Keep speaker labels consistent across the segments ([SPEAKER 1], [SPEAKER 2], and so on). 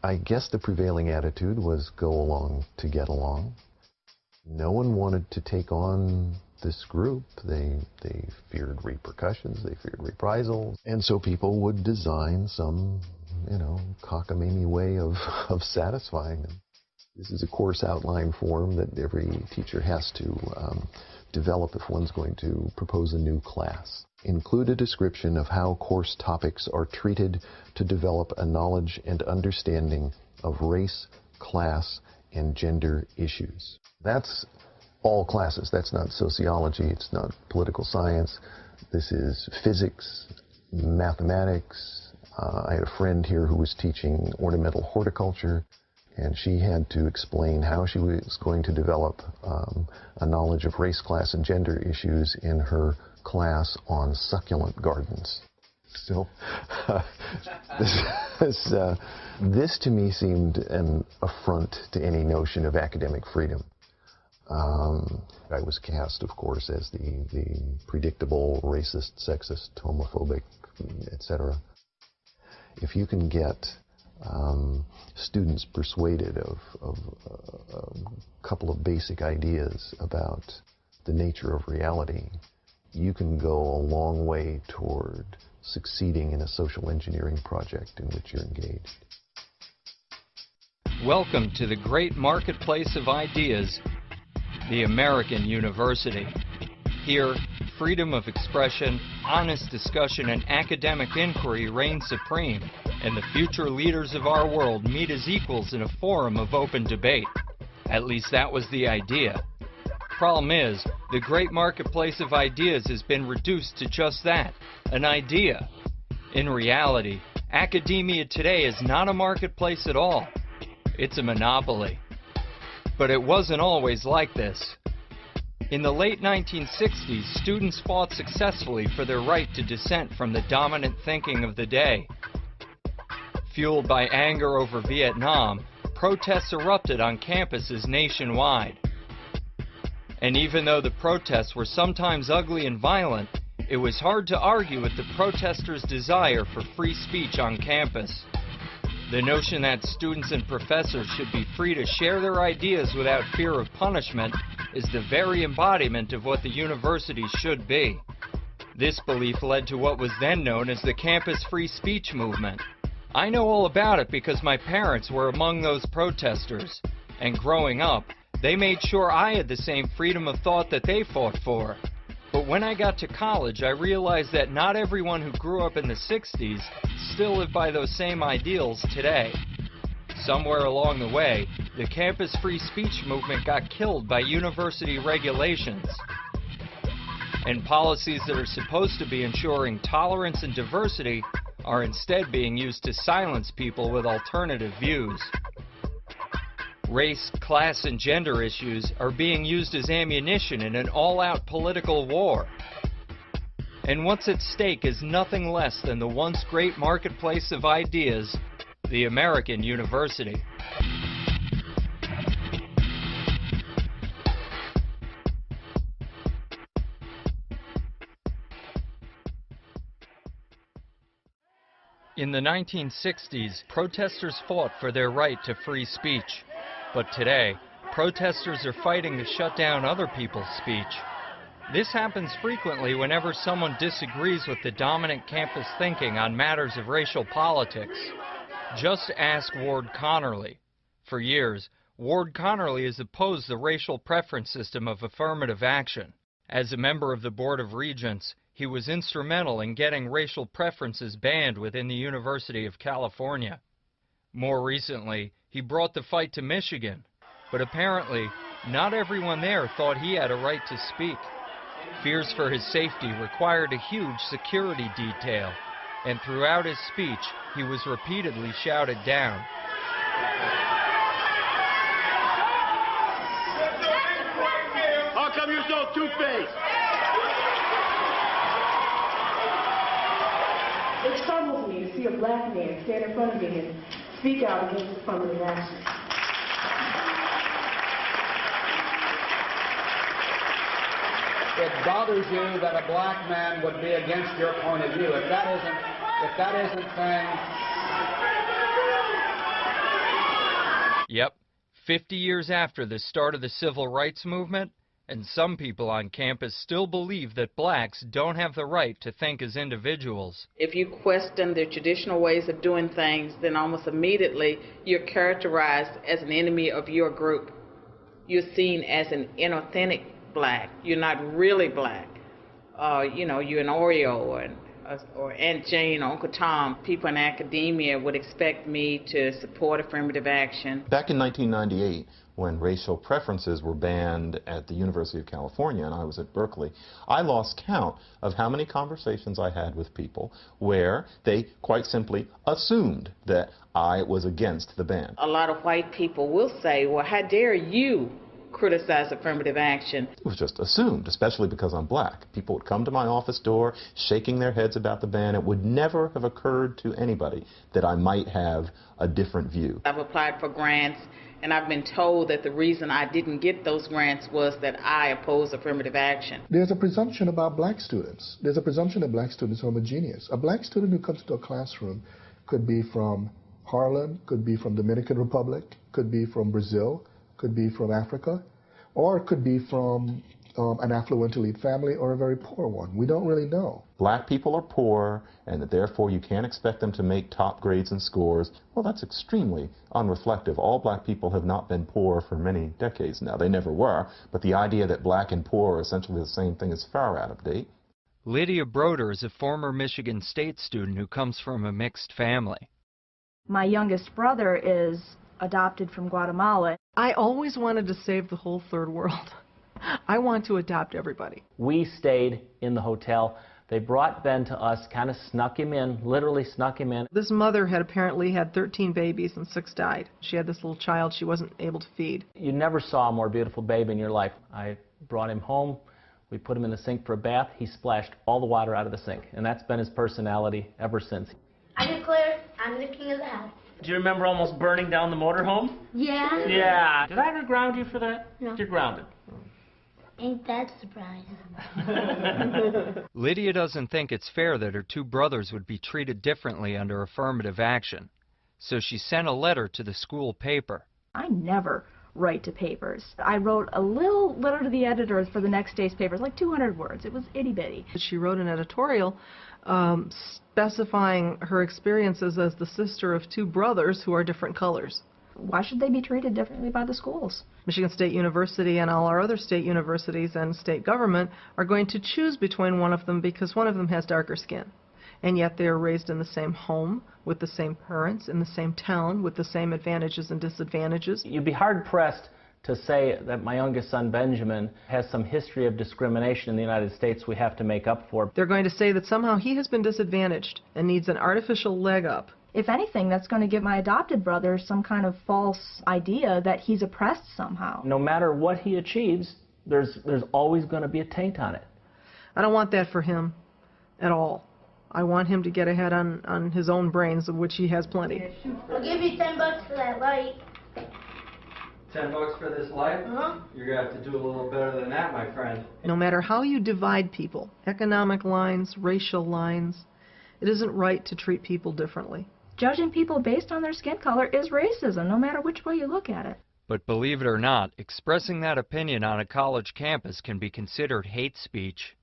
[SPEAKER 1] I guess the prevailing attitude was go along to get along. No one wanted to take on this group. They feared repercussions, they feared reprisals, and so people would design some, cockamamie way of satisfying them. This is a course outline form that every teacher has to develop if one's going to propose a new class. Include a description of how course topics are treated to develop a knowledge and understanding of race, class, and gender issues. That's all classes. That's not sociology. It's not political science. This is physics, mathematics. I had a friend here who was teaching ornamental horticulture, and she had to explain how she was going to develop a knowledge of race, class, and gender issues in her class on succulent gardens. So this to me seemed an affront to any notion of academic freedom. I was cast, of course, as the predictable racist, sexist, homophobic, etc. If you can get students persuaded of a couple of basic ideas about the nature of reality, you can go a long way toward succeeding in a social engineering project in which you're engaged.
[SPEAKER 2] Welcome to the great marketplace of ideas, the American University. Here, freedom of expression, honest discussion, and academic inquiry reign supreme, and the future leaders of our world meet as equals in a forum of open debate. At least that was the idea. Problem is, the great marketplace of ideas has been reduced to just that, an idea. In reality, academia today is not a marketplace at all. It's a monopoly. But it wasn't always like this. In the late 1960s, students fought successfully for their right to dissent from the dominant thinking of the day. Fueled by anger over Vietnam, protests erupted on campuses nationwide. And even though the protests were sometimes ugly and violent, it was hard to argue with the protesters' desire for free speech on campus. The notion that students and professors should be free to share their ideas without fear of punishment is the very embodiment of what the university should be. This belief led to what was then known as the campus free speech movement. I know all about it because my parents were among those protesters, and growing up, they made sure I had the same freedom of thought that they fought for. But when I got to college, I realized that not everyone who grew up in the 60s still live by those same ideals today. Somewhere along the way, the campus free speech movement got killed by university regulations. And policies that are supposed to be ensuring tolerance and diversity are instead being used to silence people with alternative views. Race, class, and gender issues are being used as ammunition in an all-out political war. And what's at stake is nothing less than the once great marketplace of ideas, the American University. In the 1960s, protesters fought for their right to free speech. But today, protesters are fighting to shut down other people's speech. This happens frequently whenever someone disagrees with the dominant campus thinking on matters of racial politics. Just ask Ward Connerly. For years, Ward Connerly has opposed the racial preference system of affirmative action. As a member of the Board of Regents, he was instrumental in getting racial preferences banned within the University of California. More recently, he brought the fight to Michigan, but apparently, not everyone there thought he had a right to speak. Fears for his safety required a huge security detail, and throughout his speech, he was repeatedly shouted down.
[SPEAKER 3] How come you're so two-faced?
[SPEAKER 4] It troubles me to see a black man stand in front of me and speak out against affirmative action.
[SPEAKER 5] It bothers you that a black man would be against your point of view. If that isn't saying
[SPEAKER 2] 50 years after the start of the civil rights movement, and some people on campus still believe that blacks don't have the right to think as individuals.
[SPEAKER 6] If you question the traditional ways of doing things, then almost immediately you're characterized as an enemy of your group. You're seen as an inauthentic black. You're not really black. You know, you're an Oreo or Aunt Jane or Uncle Tom. People in academia would expect me to support affirmative action.
[SPEAKER 7] Back in 1998, when racial preferences were banned at the University of California, and I was at Berkeley, I lost count of how many conversations I had with people where they quite simply assumed that I was against the ban.
[SPEAKER 6] A lot of white people will say, well, how dare you criticize affirmative action?
[SPEAKER 7] It was just assumed, especially because I'm black. People would come to my office door shaking their heads about the ban. It would never have occurred to anybody that I might have a different view.
[SPEAKER 6] I've applied for grants, and I've been told that the reason I didn't get those grants was that I oppose affirmative action.
[SPEAKER 8] There's a presumption about black students. There's a presumption that black students are homogeneous. A black student who comes to a classroom could be from Harlem, could be from Dominican Republic, could be from Brazil, could be from Africa, or it could be from an affluent elite family or a very poor one. We don't really know.
[SPEAKER 7] Black people are poor, and that therefore you can't expect them to make top grades and scores. Well, that's extremely unreflective. All black people have not been poor for many decades now. They never were, but the idea that black and poor are essentially the same thing is far out of date.
[SPEAKER 2] Lydia Broder is a former Michigan State student who comes from a mixed family.
[SPEAKER 9] My youngest brother is adopted from Guatemala.
[SPEAKER 10] I always wanted to save the whole third world. I want to adopt everybody.
[SPEAKER 11] We stayed in the hotel. They brought Ben to us, kind of snuck him in, literally snuck him in.
[SPEAKER 10] This mother had apparently had 13 babies and 6 died. She had this little child she wasn't able to feed.
[SPEAKER 11] You never saw a more beautiful baby in your life. I brought him home. We put him in the sink for a bath. He splashed all the water out of the sink, and that's been his personality ever since.
[SPEAKER 12] I declare I'm the king of the house.
[SPEAKER 13] Do you remember almost burning down the motorhome?
[SPEAKER 12] Yeah.
[SPEAKER 13] Yeah. Did I ever ground you for that?
[SPEAKER 12] No.
[SPEAKER 13] You're grounded.
[SPEAKER 12] Ain't that surprising?
[SPEAKER 2] Lydia doesn't think it's fair that her two brothers would be treated differently under affirmative action, so she sent a letter to the school paper.
[SPEAKER 9] I never write to papers. I wrote a little letter to the editors for the next day's papers, like 200 words. It was itty-bitty.
[SPEAKER 10] She wrote an editorial specifying her experiences as the sister of 2 brothers who are different colors.
[SPEAKER 9] Why should they be treated differently by the schools?
[SPEAKER 10] Michigan State University and all our other state universities and state government are going to choose between one of them because one of them has darker skin. And yet they are raised in the same home, with the same parents, in the same town, with the same advantages and disadvantages.
[SPEAKER 11] You'd be hard-pressed to say that my youngest son, Benjamin, has some history of discrimination in the United States we have to make up for.
[SPEAKER 10] They're going to say that somehow he has been disadvantaged and needs an artificial leg up.
[SPEAKER 9] If anything, that's going to give my adopted brother some kind of false idea that he's oppressed somehow.
[SPEAKER 11] No matter what he achieves, there's always going to be a taint on it.
[SPEAKER 10] I don't want that for him at all. I want him to get ahead on his own brains, of which he has plenty.
[SPEAKER 12] I'll give you $10 for that light.
[SPEAKER 2] $10 for this light?
[SPEAKER 12] Uh-huh.
[SPEAKER 2] You're going to have to do a little better than that, my friend.
[SPEAKER 10] No matter how you divide people, economic lines, racial lines, it isn't right to treat people differently.
[SPEAKER 9] Judging people based on their skin color is racism, no matter which way you look at it.
[SPEAKER 2] But believe it or not, expressing that opinion on a college campus can be considered hate speech.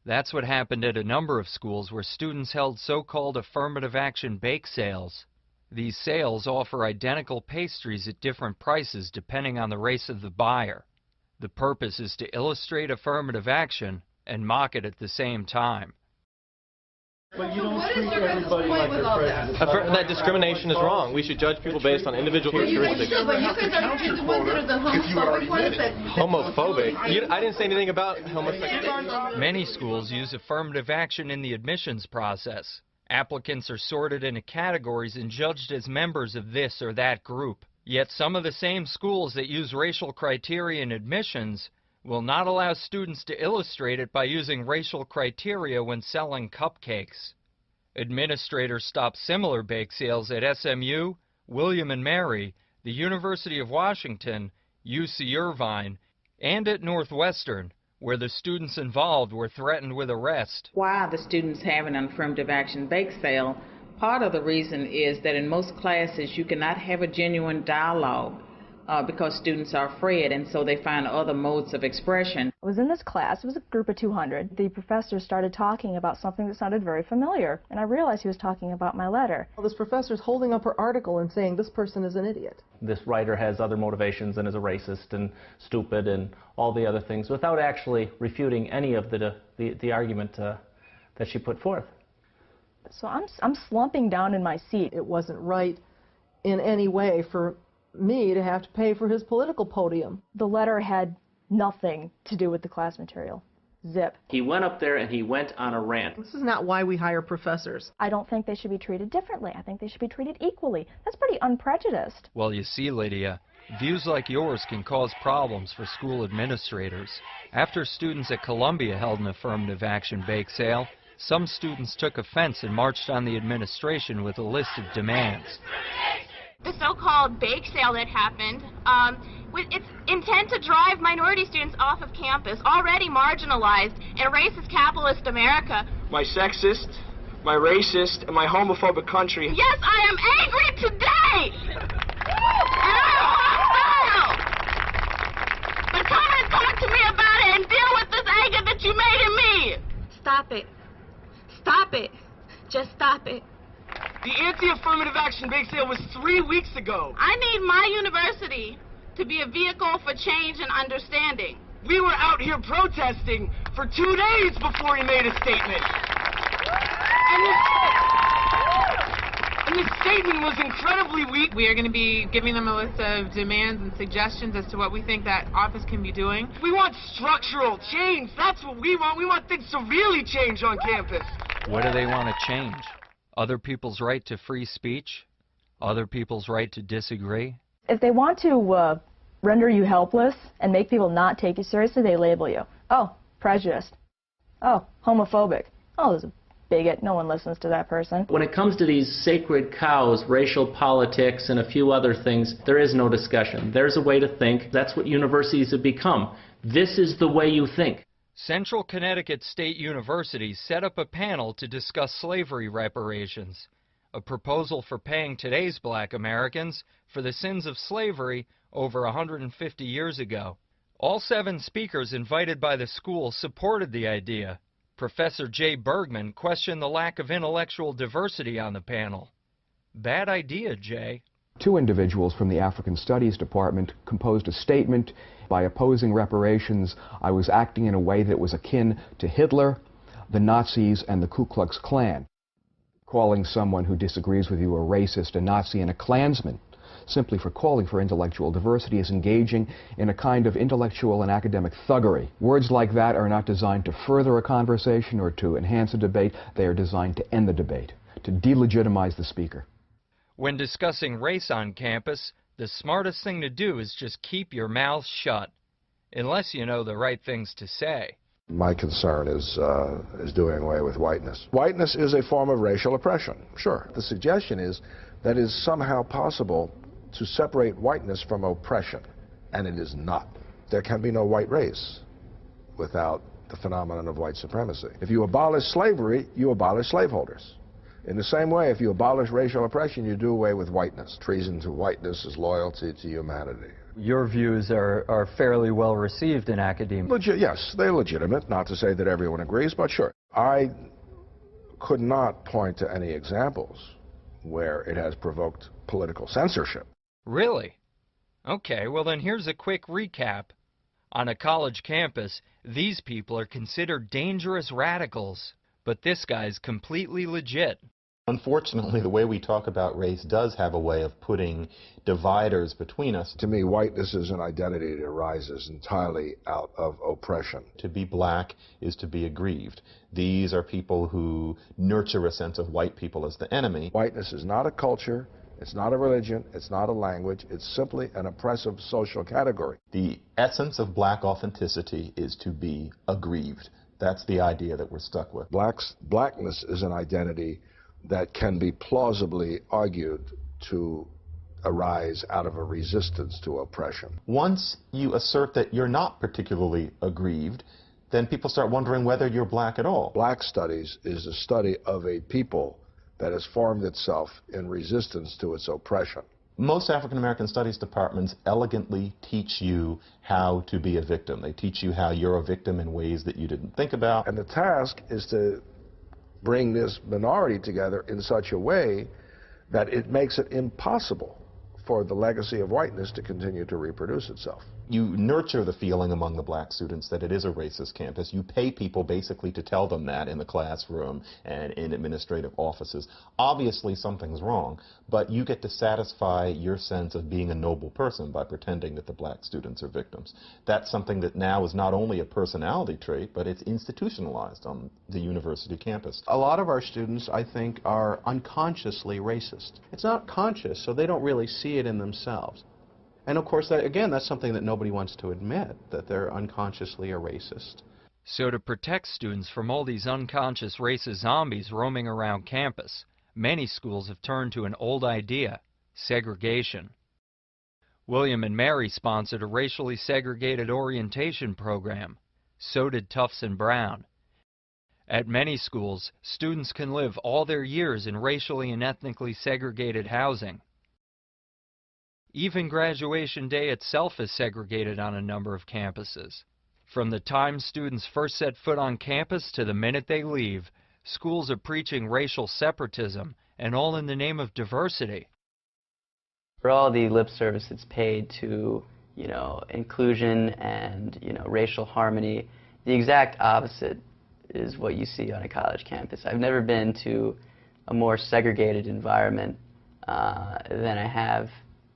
[SPEAKER 2] That's what happened at a number of schools where students held so-called affirmative action bake sales. These sales offer identical pastries at different prices depending on the race of the buyer. The purpose is to illustrate affirmative action and mock it at the same time.
[SPEAKER 14] But you don't treat everybody like they're prejudiced.
[SPEAKER 15] That discrimination is wrong. We should judge people based on individual characteristics.
[SPEAKER 14] But you guys are the ones that are the homophobic ones that...
[SPEAKER 15] Homophobic? I didn't say anything about homosexuality.
[SPEAKER 2] Many schools use affirmative action in the admissions process. Applicants are sorted into categories and judged as members of this or that group. Yet some of the same schools that use racial criteria in admissions will not allow students to illustrate it by using racial criteria when selling cupcakes. Administrators stopped similar bake sales at SMU, William & Mary, the University of Washington, UC Irvine, and at Northwestern, where the students involved were threatened with arrest.
[SPEAKER 6] Why the students having an affirmative action bake sale, part of the reason is that in most classes you cannot have a genuine dialogue because students are afraid, and so they find other modes of expression.
[SPEAKER 9] I was in this class, it was a group of 200. The professor started talking about something that sounded very familiar, and I realized he was talking about my letter.
[SPEAKER 10] Well, this professor's holding up her article and saying this person is an idiot.
[SPEAKER 11] This writer has other motivations and is a racist and stupid and all the other things, without actually refuting any of the argument that she put forth.
[SPEAKER 9] So I'm slumping down in my seat.
[SPEAKER 10] It wasn't right in any way for me to have to pay for his political podium.
[SPEAKER 9] The letter had nothing to do with the class material. Zip.
[SPEAKER 13] He went up there and he went on a rant.
[SPEAKER 10] This is not why we hire professors.
[SPEAKER 9] I don't think they should be treated differently. I think they should be treated equally. That's pretty unprejudiced.
[SPEAKER 2] Well, you see, Lydia, views like yours can cause problems for school administrators. After students at Columbia held an affirmative action bake sale, some students took offense and marched on the administration with a list of demands.
[SPEAKER 16] The so-called bake sale that happened, with its intent to drive minority students off of campus, already marginalized in a racist capitalist America.
[SPEAKER 17] My sexist, my racist, and my homophobic country.
[SPEAKER 16] Yes, I am angry today! And I'm hostile! But come and talk to me about it and deal with this anger that you made in me! Stop it. Stop it. Just stop it.
[SPEAKER 17] The anti-affirmative action bake sale was 3 weeks ago.
[SPEAKER 16] I need my university to be a vehicle for change and understanding.
[SPEAKER 17] We were out here protesting for 2 days before he made a statement. And this statement was incredibly weak.
[SPEAKER 18] We are going to be giving them a list of demands and suggestions as to what we think that office can be doing.
[SPEAKER 17] We want structural change. That's what we want. We want things to really change on campus.
[SPEAKER 2] What do they want to change? Other people's right to free speech? Other people's right to disagree?
[SPEAKER 9] If they want to render you helpless and make people not take you seriously, they label you. Oh, prejudiced. Oh, homophobic. Oh, there's a bigot. No one listens to that person.
[SPEAKER 13] When it comes to these sacred cows, racial politics, and a few other things, there is no discussion. There's a way to think. That's what universities have become. This is the way you think.
[SPEAKER 2] Central Connecticut State University set up a panel to discuss slavery reparations, a proposal for paying today's black Americans for the sins of slavery over 150 years ago. All 7 speakers invited by the school supported the idea. Professor Jay Bergman questioned the lack of intellectual diversity on the panel. Bad idea, Jay.
[SPEAKER 19] 2 individuals from the African Studies Department composed a statement. By opposing reparations, I was acting in a way that was akin to Hitler, the Nazis, and the Ku Klux Klan. Calling someone who disagrees with you a racist, a Nazi, and a Klansman simply for calling for intellectual diversity is engaging in a kind of intellectual and academic thuggery. Words like that are not designed to further a conversation or to enhance a debate. They are designed to end the debate, to delegitimize the speaker.
[SPEAKER 2] When discussing race on campus, the smartest thing to do is just keep your mouth shut, unless you know the right things to say.
[SPEAKER 20] My concern is doing away with whiteness. Whiteness is a form of racial oppression, sure. The suggestion is that it is somehow possible to separate whiteness from oppression, and it is not. There can be no white race without the phenomenon of white supremacy. If you abolish slavery, you abolish slaveholders. In the same way, if you abolish racial oppression, you do away with whiteness. Treason to whiteness is loyalty to humanity.
[SPEAKER 2] Your views are fairly well received in academia.
[SPEAKER 20] Yes, they're legitimate, not to say that everyone agrees, but sure. I could not point to any examples where it has provoked political censorship.
[SPEAKER 2] Really? Okay, well then here's a quick recap. On a college campus, these people are considered dangerous radicals, but this guy's completely legit.
[SPEAKER 7] Unfortunately, the way we talk about race does have a way of putting dividers between us.
[SPEAKER 20] To me, whiteness is an identity that arises entirely out of oppression.
[SPEAKER 7] To be black is to be aggrieved. These are people who nurture a sense of white people as the enemy.
[SPEAKER 20] Whiteness is not a culture, it's not a religion, it's not a language, it's simply an oppressive social category.
[SPEAKER 7] The essence of black authenticity is to be aggrieved. That's the idea that we're stuck with.
[SPEAKER 20] Blackness is an identity that can be plausibly argued to arise out of a resistance to oppression.
[SPEAKER 7] Once you assert that you're not particularly aggrieved, then people start wondering whether you're black at all.
[SPEAKER 20] Black studies is a study of a people that has formed itself in resistance to its oppression.
[SPEAKER 7] Most African American studies departments elegantly teach you how to be a victim. They teach you how you're a victim in ways that you didn't think about.
[SPEAKER 20] And the task is to bring this minority together in such a way that it makes it impossible for the legacy of whiteness to continue to reproduce itself.
[SPEAKER 7] You nurture the feeling among the black students that it is a racist campus. You pay people basically to tell them that in the classroom and in administrative offices. Obviously something's wrong, but you get to satisfy your sense of being a noble person by pretending that the black students are victims. That's something that now is not only a personality trait, but it's institutionalized on the university campus.
[SPEAKER 15] A lot of our students, I think, are unconsciously racist. It's not conscious, so they don't really see it in themselves. And of course, again, that's something that nobody wants to admit, that they're unconsciously a racist.
[SPEAKER 2] So to protect students from all these unconscious racist zombies roaming around campus, many schools have turned to an old idea, segregation. William and Mary sponsored a racially segregated orientation program. So did Tufts and Brown. At many schools, students can live all their years in racially and ethnically segregated housing. Even graduation day itself is segregated on a number of campuses. From the time students first set foot on campus to the minute they leave, schools are preaching racial separatism, and all in the name of diversity.
[SPEAKER 21] For all the lip service that's paid to, inclusion and, racial harmony, the exact opposite is what you see on a college campus. I've never been to a more segregated environment than I have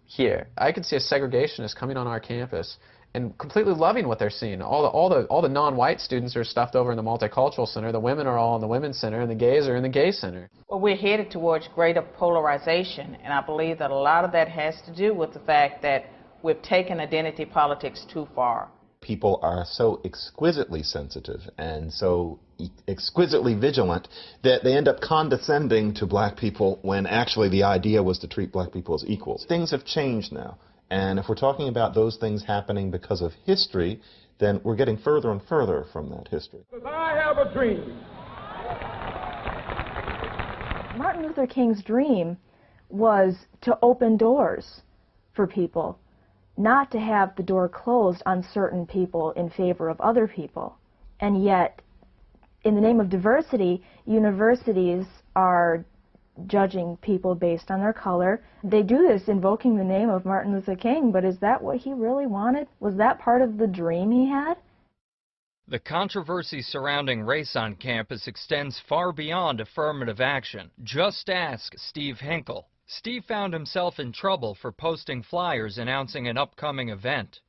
[SPEAKER 21] here.
[SPEAKER 22] I could see a segregationist coming on our campus and completely loving what they're seeing. All the non-white students are stuffed over in the multicultural center. The women are all in the women's center, and the gays are in the gay center.
[SPEAKER 6] Well, we're headed towards greater polarization, and I believe that a lot of that has to do with the fact that we've taken identity politics too far.
[SPEAKER 7] People are so exquisitely sensitive and so exquisitely vigilant that they end up condescending to black people when actually the idea was to treat black people as equals. Things have changed now, and if we're talking about those things happening because of history, then we're getting further and further from that history.
[SPEAKER 3] I have a dream.
[SPEAKER 9] Martin Luther King's dream was to open doors for people, not to have the door closed on certain people in favor of other people. And yet, in the name of diversity, universities are judging people based on their color. They do this invoking the name of Martin Luther King, but is that what he really wanted? Was that part of the dream he had?
[SPEAKER 2] The controversy surrounding race on campus extends far beyond affirmative action. Just ask Steve Hinkle. Steve found himself in trouble for posting flyers announcing an upcoming event.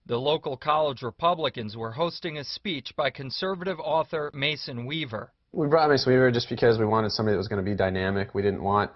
[SPEAKER 2] The local college Republicans were hosting a speech by conservative author Mason Weaver.
[SPEAKER 23] We brought Mason Weaver just because we wanted somebody that was going to be dynamic. We didn't want,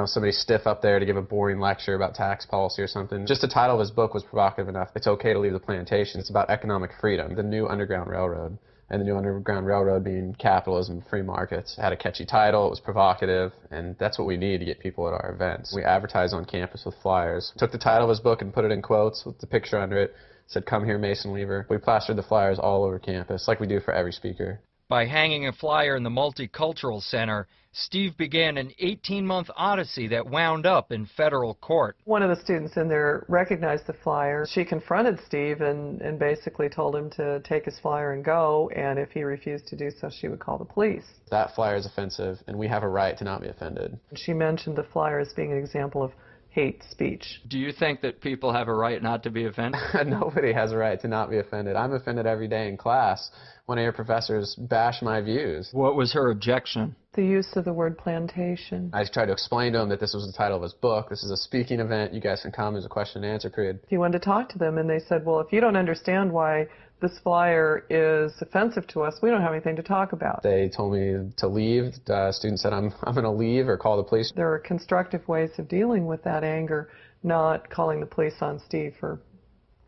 [SPEAKER 23] somebody stiff up there to give a boring lecture about tax policy or something. Just the title of his book was provocative enough. It's okay to leave the plantation. It's about economic freedom, the new Underground Railroad. And the new Underground Railroad being capitalism, free markets. It had a catchy title, it was provocative, and that's what we need to get people at our events. We advertise on campus with flyers. Took the title of his book and put it in quotes with the picture under it. Said, "Come here, Mason Weaver." We plastered the flyers all over campus, like we do for every speaker.
[SPEAKER 2] By hanging a flyer in the Multicultural Center, Steve began an 18-month odyssey that wound up in federal court.
[SPEAKER 10] One of the students in there recognized the flyer. She confronted Steve and basically told him to take his flyer and go, and if he refused to do so, she would call the police.
[SPEAKER 23] That flyer is offensive, and we have a right to not be offended.
[SPEAKER 10] She mentioned the flyer as being an example of hate speech.
[SPEAKER 2] Do you think that people have a right not to be offended?
[SPEAKER 23] Nobody has a right to not be offended. I'm offended every day in class when I hear professors bash my views.
[SPEAKER 2] What was her objection?
[SPEAKER 10] The use of the word plantation.
[SPEAKER 23] I tried to explain to him that this was the title of his book. This is a speaking event. You guys can come. There's a question and answer period.
[SPEAKER 10] He wanted to talk to them, and they said, well, if you don't understand why this flyer is offensive to us, we don't have anything to talk about.
[SPEAKER 23] They told me to leave. The student said, I'm going to leave or call the police.
[SPEAKER 10] There are constructive ways of dealing with that anger, not calling the police on Steve for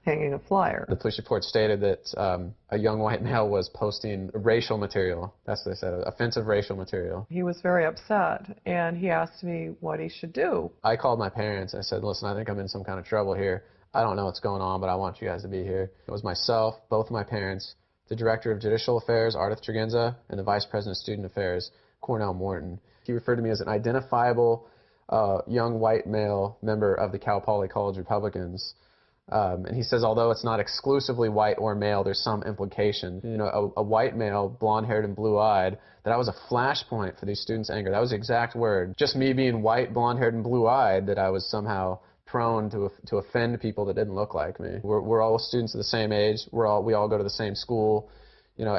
[SPEAKER 10] hanging a flyer.
[SPEAKER 23] The police report stated that a young white male was posting racial material. That's what they said, offensive racial material.
[SPEAKER 10] He was very upset, and he asked me what he should do.
[SPEAKER 23] I called my parents. I said, listen, I think I'm in some kind of trouble here. I don't know what's going on, but I want you guys to be here. It was myself, both of my parents, the Director of Judicial Affairs, Ardith Tregenza, and the Vice President of Student Affairs, Cornell Morton. He referred to me as an identifiable a young white male member of the Cal Poly College Republicans. And he says, although it's not exclusively white or male, there's some implication. You know, a white male, blonde-haired and blue-eyed, that I was a flashpoint for these students' anger. That was the exact word. Just me being white, blonde-haired, and blue-eyed, that I was somehow prone to offend people that didn't look like me. We're all students of the same age. We all go to the same school. You know,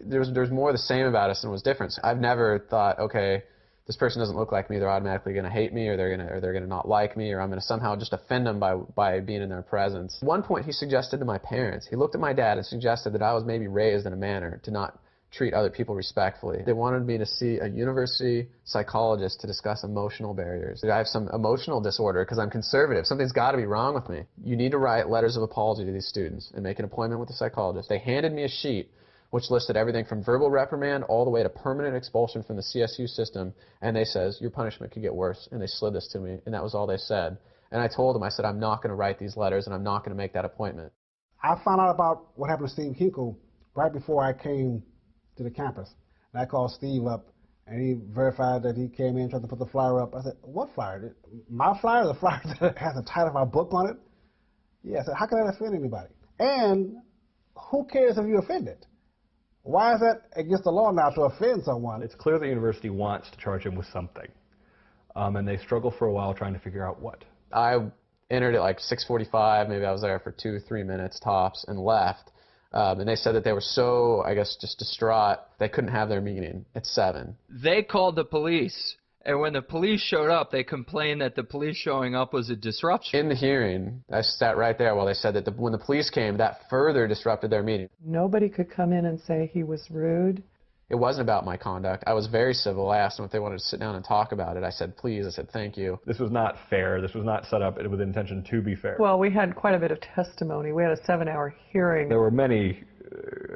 [SPEAKER 23] there's more the same about us than was different. So I've never thought, okay, this person doesn't look like me, they're automatically going to hate me, or they're going to not like me, or I'm going to somehow just offend them by being in their presence. At one point, he suggested to my parents, he looked at my dad and suggested that I was maybe raised in a manner to not treat other people respectfully. They wanted me to see a university psychologist to discuss emotional barriers. I have some emotional disorder because I'm conservative. Something's got to be wrong with me. You need to write letters of apology to these students and make an appointment with a psychologist. They handed me a sheet which listed everything from verbal reprimand all the way to permanent expulsion from the CSU system, and they says, your punishment could get worse, and they slid this to me, and that was all they said. And I told them, I said, I'm not going to write these letters, and I'm not going to make that appointment.
[SPEAKER 1] I found out about what happened to Steve Hinkle right before I came to the campus. And I called Steve up, and he verified that he came in, tried to put the flyer up. I said, what flyer? My flyer, the flyer that has the title of my book on it? Yeah, I said, how can that offend anybody? And who cares if you offend it? Why is that against the law now to offend someone?
[SPEAKER 4] It's clear the university wants to charge him with something, and they struggle for a while trying to figure out what.
[SPEAKER 23] I entered at like 6:45, maybe I was there for 2-3 minutes tops, and left. And they said that they were so, I guess, just distraught, they couldn't have their meeting at 7.
[SPEAKER 2] They called the police. And when the police showed up, they complained that the police showing up was a disruption.
[SPEAKER 23] In the hearing, I sat right there while they said that when the police came, that further disrupted their meeting.
[SPEAKER 10] Nobody could come in and say he was rude.
[SPEAKER 23] It wasn't about my conduct. I was very civil. I asked them if they wanted to sit down and talk about it. I said, please. I said, thank you.
[SPEAKER 4] This was not fair. This was not set up with intention to be fair.
[SPEAKER 10] Well, we had quite a bit of testimony. We had a 7-hour hearing.
[SPEAKER 4] There were many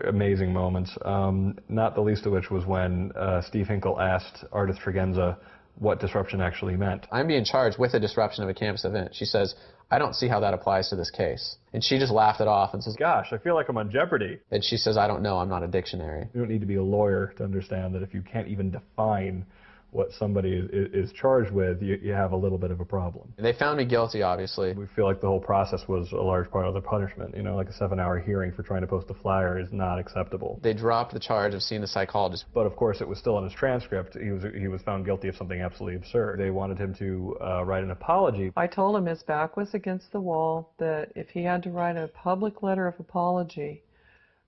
[SPEAKER 4] amazing moments, not the least of which was when Steve Hinkle asked Ardith Tregenza what disruption actually meant.
[SPEAKER 23] I'm being charged with a disruption of a campus event. She says, I don't see how that applies to this case. And she just laughed it off and says,
[SPEAKER 4] gosh, I feel like I'm on Jeopardy.
[SPEAKER 23] And she says, I don't know, I'm not a dictionary.
[SPEAKER 4] You don't need to be a lawyer to understand that if you can't even define what somebody is charged with, you have a little bit of a problem.
[SPEAKER 23] They found me guilty, obviously.
[SPEAKER 4] We feel like the whole process was a large part of the punishment. You know, like a 7-hour hearing for trying to post a flyer is not acceptable.
[SPEAKER 23] They dropped the charge of seeing the psychologist.
[SPEAKER 4] But of course, it was still in his transcript. He was found guilty of something absolutely absurd. They wanted him to write an apology.
[SPEAKER 10] I told him his back was against the wall, that if he had to write a public letter of apology,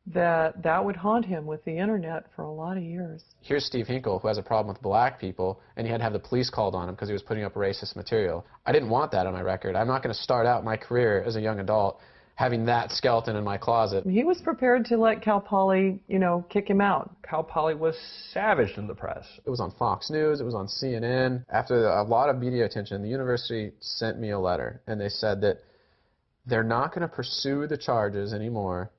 [SPEAKER 10] that would haunt him with the internet for a lot of years.
[SPEAKER 23] Here's Steve Hinkle, who has a problem with black people, and he had to have the police called on him because he was putting up racist material. I didn't want that on my record. I'm not going to start out my career as a young adult having that skeleton in my closet.
[SPEAKER 10] He was prepared to let Cal Poly, kick him out.
[SPEAKER 4] Cal Poly was savaged in the press.
[SPEAKER 23] It was on Fox News, it was on CNN. After a lot of media attention, the university sent me a letter, and they said that they're not going to pursue the charges anymore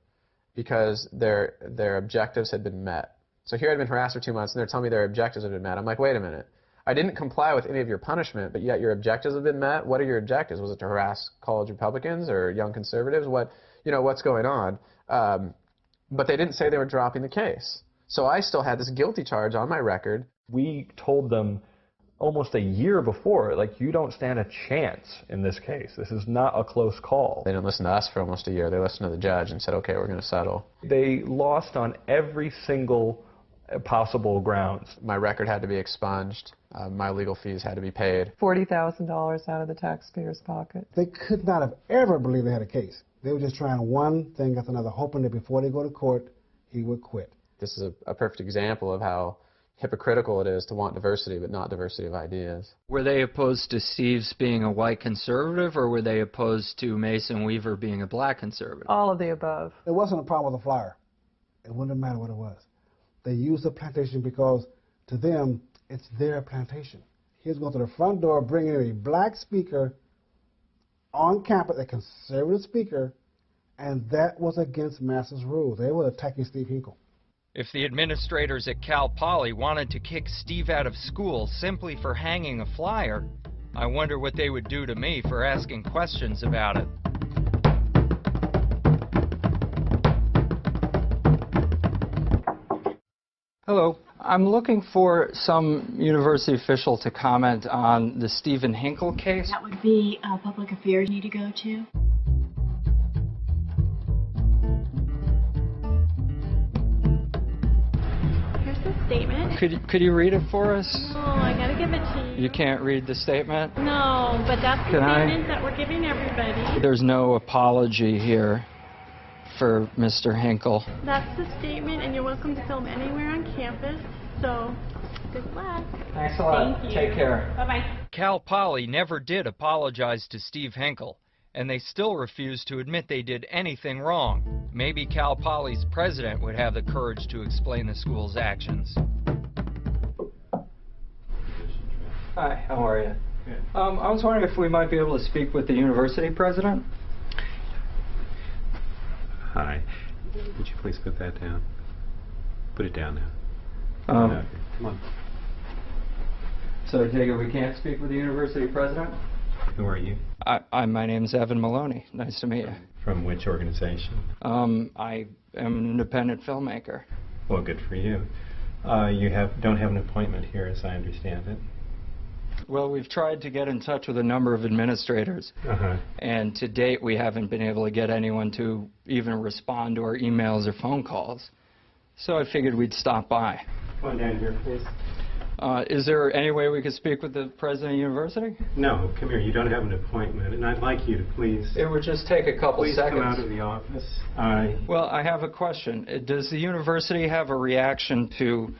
[SPEAKER 23] because their objectives had been met. So here I'd been harassed for 2 months, and they're telling me their objectives had been met. I'm like, wait a minute. I didn't comply with any of your punishment, but yet your objectives have been met? What are your objectives? Was it to harass college Republicans or young conservatives? What's going on? But they didn't say they were dropping the case. So I still had this guilty charge on my record.
[SPEAKER 4] We told them almost a year before, like, you don't stand a chance in this case. This is not a close call.
[SPEAKER 23] They didn't listen to us for almost a year. They listened to the judge and said, okay, we're going to settle.
[SPEAKER 4] They lost on every single possible grounds.
[SPEAKER 23] My record had to be expunged. My legal fees had to be paid.
[SPEAKER 10] $40,000 out of the taxpayer's pocket.
[SPEAKER 1] They could not have ever believed they had a case. They were just trying one thing after another, hoping that before they go to court, he would quit.
[SPEAKER 23] This is a perfect example of how hypocritical it is to want diversity, but not diversity of ideas.
[SPEAKER 2] Were they opposed to Steve's being a white conservative, or were they opposed to Mason Weaver being a black conservative?
[SPEAKER 10] All of the above.
[SPEAKER 1] It wasn't a problem with the flyer. It wouldn't matter what it was. They used the plantation because, to them, it's their plantation. He was going to the front door, bringing in a black speaker on campus, a conservative speaker, and that was against Master's rules. They were attacking Steve Hinkle.
[SPEAKER 2] If the administrators at Cal Poly wanted to kick Steve out of school simply for hanging a flyer, I wonder what they would do to me for asking questions about it.
[SPEAKER 5] Hello,
[SPEAKER 2] I'm looking for some university official to comment on the Stephen Hinkle case.
[SPEAKER 5] That would be public affairs you need to go to. Here's the statement.
[SPEAKER 2] Could you read it for us?
[SPEAKER 5] Oh, I gotta give it to you.
[SPEAKER 2] You can't read the statement?
[SPEAKER 5] No, but that's the
[SPEAKER 2] Can I?
[SPEAKER 5] statement that we're giving everybody.
[SPEAKER 2] There's no apology here for Mr. Hinkle.
[SPEAKER 5] That's the statement, and you're welcome to film anywhere on campus. So, good luck.
[SPEAKER 2] Thanks a lot.
[SPEAKER 5] Thank you.
[SPEAKER 2] Take care.
[SPEAKER 5] Bye-bye.
[SPEAKER 2] Cal Poly never did apologize to Steve Hinkle, and they still refuse to admit they did anything wrong. Maybe Cal Poly's president would have the courage to explain the school's actions. Hi, how are you?
[SPEAKER 23] Good.
[SPEAKER 2] I was wondering if we might be able to speak with the university president.
[SPEAKER 23] Hi. Would you please put that down? Put it down now. Come on.
[SPEAKER 2] So I take it we can't speak with the university president?
[SPEAKER 23] Who are you?
[SPEAKER 2] My name's Evan Maloney. Nice to meet you.
[SPEAKER 23] From which organization?
[SPEAKER 2] I am an independent filmmaker.
[SPEAKER 23] Well, good for you. You don't have an appointment here, as I understand it.
[SPEAKER 2] Well, we've tried to get in touch with a number of administrators, and to date we haven't been able to get anyone to even respond to our emails or phone calls. So I figured we'd stop by.
[SPEAKER 23] Come on down here, please.
[SPEAKER 2] Is there any way we could speak with the president of the university?
[SPEAKER 23] No, come here. You don't have an appointment, and I'd like you to please...
[SPEAKER 2] It would just take a couple seconds.
[SPEAKER 23] Please come out of the office.
[SPEAKER 2] Well, I have a question. Does the university have a reaction to...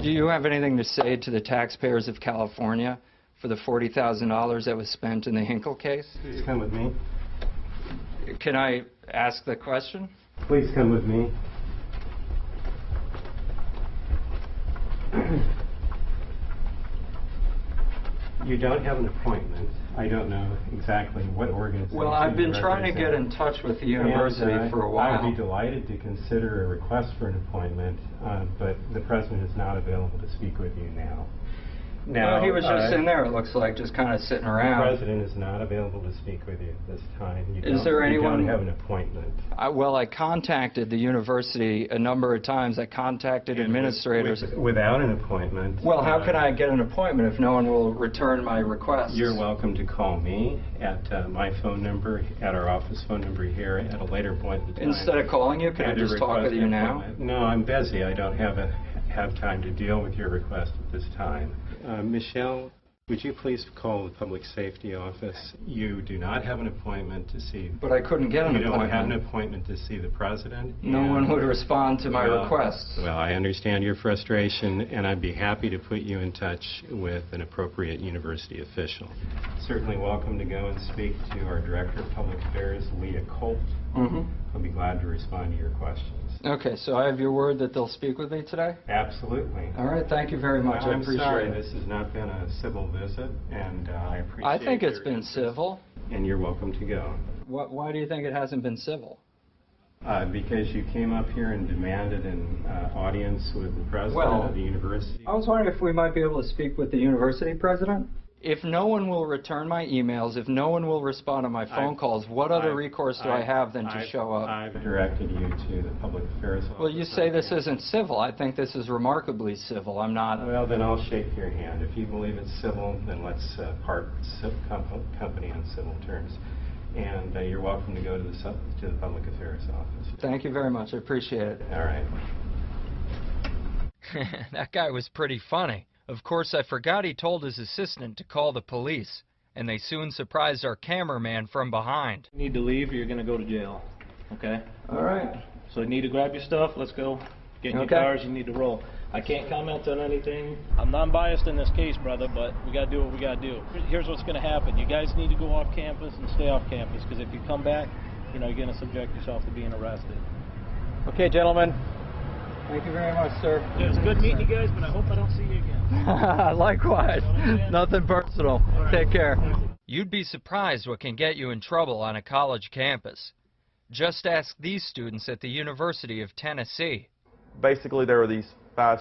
[SPEAKER 2] do you have anything to say to the taxpayers of California for the $40,000 that was spent in the Hinkle case?
[SPEAKER 23] Please come with me.
[SPEAKER 2] Can I ask the question?
[SPEAKER 23] Please come with me. You don't have an appointment. I don't know exactly what organization.
[SPEAKER 2] Well, I've been
[SPEAKER 23] you
[SPEAKER 2] trying to get
[SPEAKER 23] represent.
[SPEAKER 2] in touch with the university for a while.
[SPEAKER 23] I'd be delighted to consider a request for an appointment, but the president is not available to speak with you now.
[SPEAKER 2] Well, he was just in there, it looks like, just kind of sitting around.
[SPEAKER 23] The president is not available to speak with you at this time.
[SPEAKER 2] Is there anyone...
[SPEAKER 23] You don't have an appointment.
[SPEAKER 2] Well, I contacted the university a number of times. I contacted administrators.
[SPEAKER 23] Without an appointment...
[SPEAKER 2] Well, how can I get an appointment if no one will return my request?
[SPEAKER 23] You're welcome to call me at my phone number, at our office phone number here, at a later point in time.
[SPEAKER 2] Instead of calling you, can I just talk with you now?
[SPEAKER 23] No, I'm busy. I don't have time to deal with your request at this time. Michelle, would you please call the public safety office? You do not have an appointment to see...
[SPEAKER 2] But I couldn't get an appointment.
[SPEAKER 23] You don't have an appointment to see the president?
[SPEAKER 2] No one would respond to my requests.
[SPEAKER 23] Well, I understand your frustration, and I'd be happy to put you in touch with an appropriate university official. Certainly welcome to go and speak to our Director of Public Affairs, Leah Colt. I'll be glad to respond to your questions.
[SPEAKER 2] Okay, so I have your word that they'll speak with me today?
[SPEAKER 23] Absolutely.
[SPEAKER 2] All right, thank you very much. I appreciate it.
[SPEAKER 23] I'm sorry this has not been a civil visit, and I appreciate it.
[SPEAKER 2] I think it's been civil.
[SPEAKER 23] And you're welcome to go.
[SPEAKER 2] Why do you think it hasn't been civil?
[SPEAKER 23] Because you came up here and demanded an audience with the president of the university.
[SPEAKER 2] I was wondering if we might be able to speak with the university president? If no one will return my emails, if no one will respond to my phone calls, what other recourse do I have than to show up?
[SPEAKER 23] I've directed you to the public affairs office.
[SPEAKER 2] Well, you say this isn't civil. I think this is remarkably civil. I'm not...
[SPEAKER 23] Well, then I'll shake your hand. If you believe it's civil, then let's part company on civil terms. And you're welcome to go to the public affairs office.
[SPEAKER 2] Thank you very much. I appreciate it.
[SPEAKER 23] All right.
[SPEAKER 2] That guy was pretty funny. Of course, I forgot he told his assistant to call the police, and they soon surprised our cameraman from behind.
[SPEAKER 14] You need to leave or you're going to go to jail, okay?
[SPEAKER 2] All right.
[SPEAKER 14] So you need to grab your stuff, let's go. Get in your cars, you need to roll. I can't comment on anything. I'm non-biased in this case, brother, but we got to do what we got to do. Here's what's going to happen. You guys need to go off campus and stay off campus, because if you come back, you know, you're going to subject yourself to being arrested. Okay, gentlemen.
[SPEAKER 2] Thank you very much, sir.
[SPEAKER 14] It was good meeting you guys, but I hope I don't see you again.
[SPEAKER 2] Likewise. Nothing personal. Right. Take care. You'd be surprised what can get you in trouble on a college campus. Just ask these students at the University of Tennessee.
[SPEAKER 8] Basically, there were these five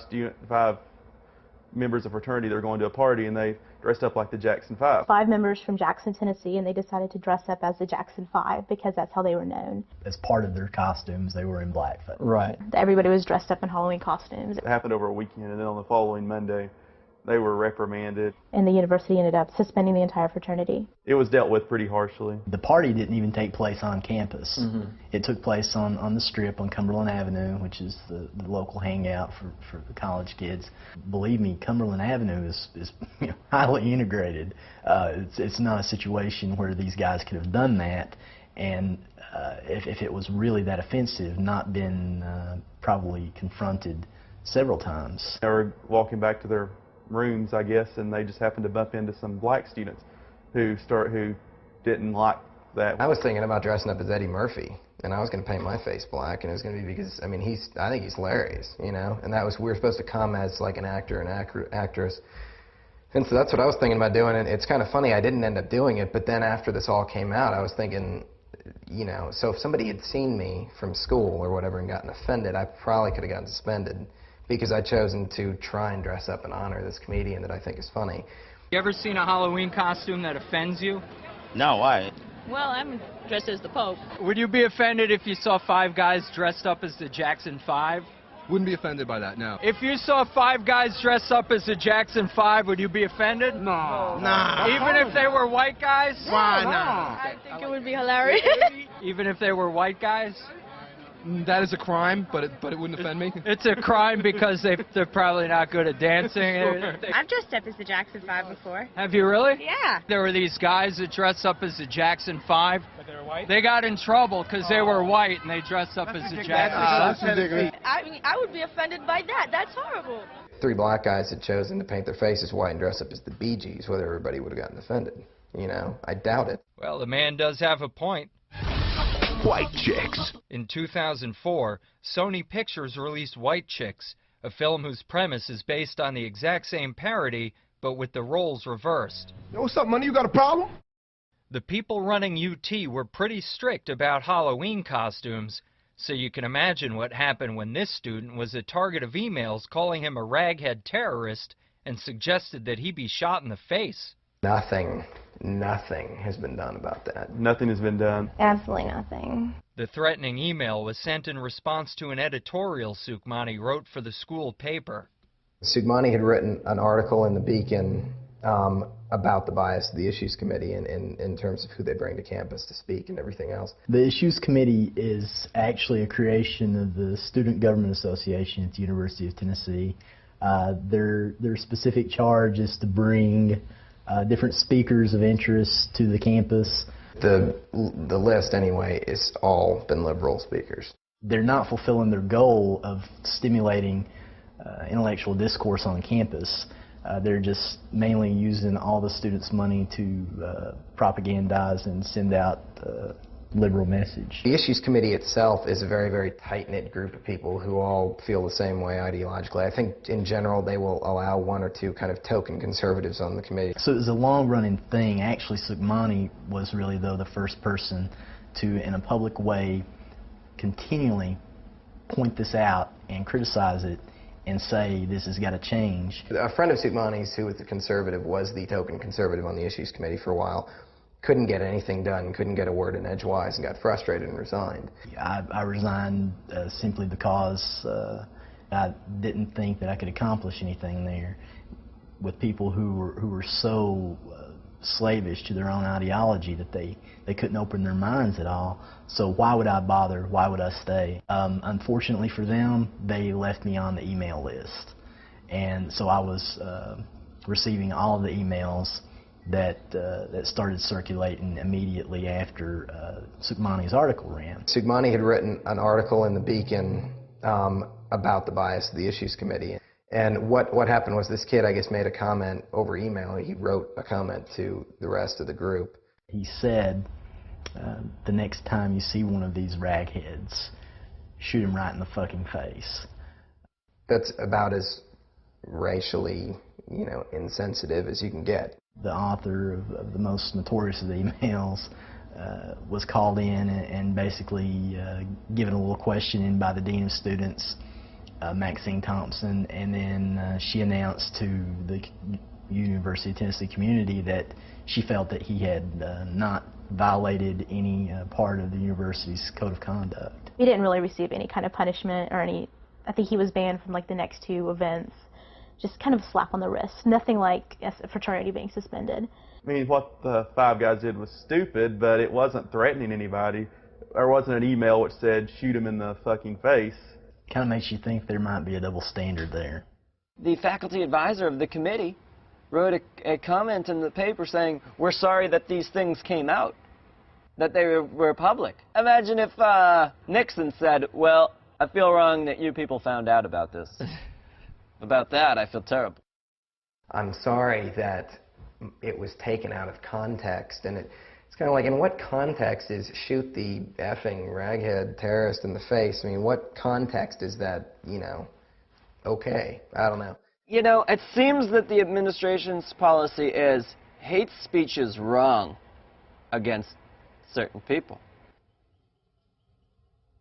[SPEAKER 8] members of fraternity that were going to a party, and they dressed up like the Jackson 5.
[SPEAKER 11] 5 members from Jackson, Tennessee, and they decided to dress up as the Jackson 5 because that's how they were known.
[SPEAKER 12] As part of their costumes, they were in blackface.
[SPEAKER 21] Right.
[SPEAKER 11] Everybody was dressed up in Halloween costumes.
[SPEAKER 8] It happened over a weekend, and then on the following Monday, they were reprimanded.
[SPEAKER 11] And the university ended up suspending the entire fraternity.
[SPEAKER 8] It was dealt with pretty harshly.
[SPEAKER 12] The party didn't even take place on campus. It took place on the Strip on Cumberland Avenue, which is the local hangout for the college kids. Believe me, Cumberland Avenue is you know, highly integrated. It's not a situation where these guys could have done that, and if it was really that offensive, not been probably confronted several times.
[SPEAKER 8] They were walking back to their rooms, I guess, and they just happened to bump into some black students who didn't like that.
[SPEAKER 24] I was thinking about dressing up as Eddie Murphy, and I was going to paint my face black, and it was going to be because, I mean, I think he's hilarious, you know, and we were supposed to come as like an actor and actress, and so that's what I was thinking about doing, and it's kind of funny, I didn't end up doing it, but then after this all came out, I was thinking, you know, so if somebody had seen me from school or whatever and gotten offended, I probably could have gotten suspended, because I'd chosen to try and dress up and honor this comedian that I think is funny.
[SPEAKER 2] You ever seen a Halloween costume that offends you?
[SPEAKER 25] No, why?
[SPEAKER 26] Well, I'm dressed as the Pope.
[SPEAKER 2] Would you be offended if you saw 5 guys dressed up as the Jackson 5?
[SPEAKER 27] Wouldn't be offended by that, no.
[SPEAKER 2] If you saw 5 guys dressed up as the Jackson 5, would you be offended?
[SPEAKER 27] No.
[SPEAKER 26] Nah.
[SPEAKER 2] Even if they were white guys?
[SPEAKER 26] Why not? I think it would be hilarious.
[SPEAKER 2] Even if they were white guys?
[SPEAKER 27] That is a crime, but it wouldn't offend me.
[SPEAKER 2] It's a crime because they're probably not good at dancing.
[SPEAKER 26] I've dressed up as the Jackson 5 before.
[SPEAKER 2] Have you really?
[SPEAKER 26] Yeah.
[SPEAKER 2] There were these guys that dressed up as the Jackson 5.
[SPEAKER 26] But they were white?
[SPEAKER 2] They got in trouble because they were white and they dressed up as the Jackson 5.
[SPEAKER 26] That's ridiculous. I mean, I would be offended by that. That's horrible.
[SPEAKER 24] 3 black guys had chosen to paint their faces white and dress up as the Bee Gees, whether everybody would have gotten offended. You know, I doubt it.
[SPEAKER 2] Well, the man does have a point.
[SPEAKER 28] White Chicks.
[SPEAKER 2] In 2004, Sony Pictures released White Chicks, a film whose premise is based on the exact same parody, but with the roles reversed.
[SPEAKER 28] Yo, what's up, money? You got a problem?
[SPEAKER 2] The people running UT were pretty strict about Halloween costumes, so you can imagine what happened when this student was a target of emails calling him a raghead terrorist and suggested that he be shot in the face.
[SPEAKER 24] Nothing has been done about that.
[SPEAKER 8] Nothing has been done.
[SPEAKER 11] Absolutely nothing.
[SPEAKER 2] The threatening email was sent in response to an editorial Sukmani wrote for the school paper.
[SPEAKER 24] Sukmani had written an article in the Beacon about the bias of the Issues Committee in terms of who they bring to campus to speak and everything else.
[SPEAKER 12] The Issues Committee is actually a creation of the Student Government Association at the University of Tennessee. Their specific charge is to bring different speakers of interest to the campus.
[SPEAKER 24] The list, anyway, is all been liberal speakers.
[SPEAKER 12] They're not fulfilling their goal of stimulating intellectual discourse on campus. They're just mainly using all the students' money to propagandize and send out liberal message.
[SPEAKER 24] The Issues Committee itself is a very, very tight-knit group of people who all feel the same way ideologically. I think in general they will allow 1 or 2 kind of token conservatives on the committee.
[SPEAKER 12] So it was a long-running thing. Actually, Sukmani was really, though, the first person to, in a public way, continually point this out and criticize it and say this has got to change.
[SPEAKER 24] A friend of Sukmani's, who was a conservative, was the token conservative on the Issues Committee for a while. Couldn't get anything done, couldn't get a word in edgewise, and got frustrated and resigned.
[SPEAKER 12] I resigned simply because I didn't think that I could accomplish anything there with people who were so slavish to their own ideology that they couldn't open their minds at all. So why would I bother? Why would I stay? Unfortunately for them, they left me on the email list. And so I was receiving all of the emails that started circulating immediately after Sukmani's article ran.
[SPEAKER 24] Sukmani had written an article in the Beacon about the bias of the Issues Committee. And what happened was this kid, I guess, made a comment over email. He wrote a comment to the rest of the group.
[SPEAKER 12] He said, the next time you see one of these ragheads, shoot him right in the fucking face.
[SPEAKER 24] That's about as racially, you know, insensitive as you can get.
[SPEAKER 12] The author of the most notorious of the emails was called in and basically given a little questioning by the Dean of Students Maxine Thompson, and then she announced to the University of Tennessee community that she felt that he had not violated any part of the university's code of conduct.
[SPEAKER 11] He didn't really receive any kind of punishment or any. I think he was banned from like the next 2 events. Just kind of a slap on the wrist. Nothing like a fraternity being suspended.
[SPEAKER 8] I mean, what the 5 guys did was stupid, but it wasn't threatening anybody. There wasn't an email which said, shoot him in the fucking face.
[SPEAKER 12] Kind of makes you think there might be a double standard there.
[SPEAKER 13] The faculty advisor of the committee wrote a comment in the paper saying, we're sorry that these things came out, that they were public. Imagine if Nixon said, well, I feel wrong that you people found out about this. About that, I feel terrible.
[SPEAKER 24] I'm sorry that it was taken out of context, and it's kind of like, in what context is shoot the effing raghead terrorist in the face? I mean, what context is that, you know, okay? I don't know.
[SPEAKER 13] You know, it seems that the administration's policy is hate speech is wrong against certain people.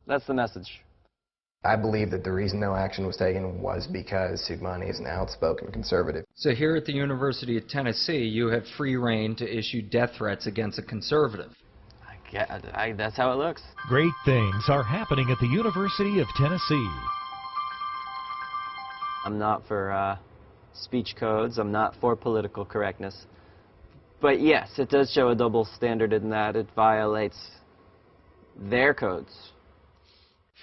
[SPEAKER 13] That's the message.
[SPEAKER 24] I believe that the reason no action was taken was because Sougmani is an outspoken conservative.
[SPEAKER 2] So here at the University of Tennessee, you have free rein to issue death threats against a conservative.
[SPEAKER 13] That's how it looks.
[SPEAKER 15] Great things are happening at the University of Tennessee.
[SPEAKER 13] I'm not for speech codes. I'm not for political correctness. But yes, it does show a double standard in that it violates their codes.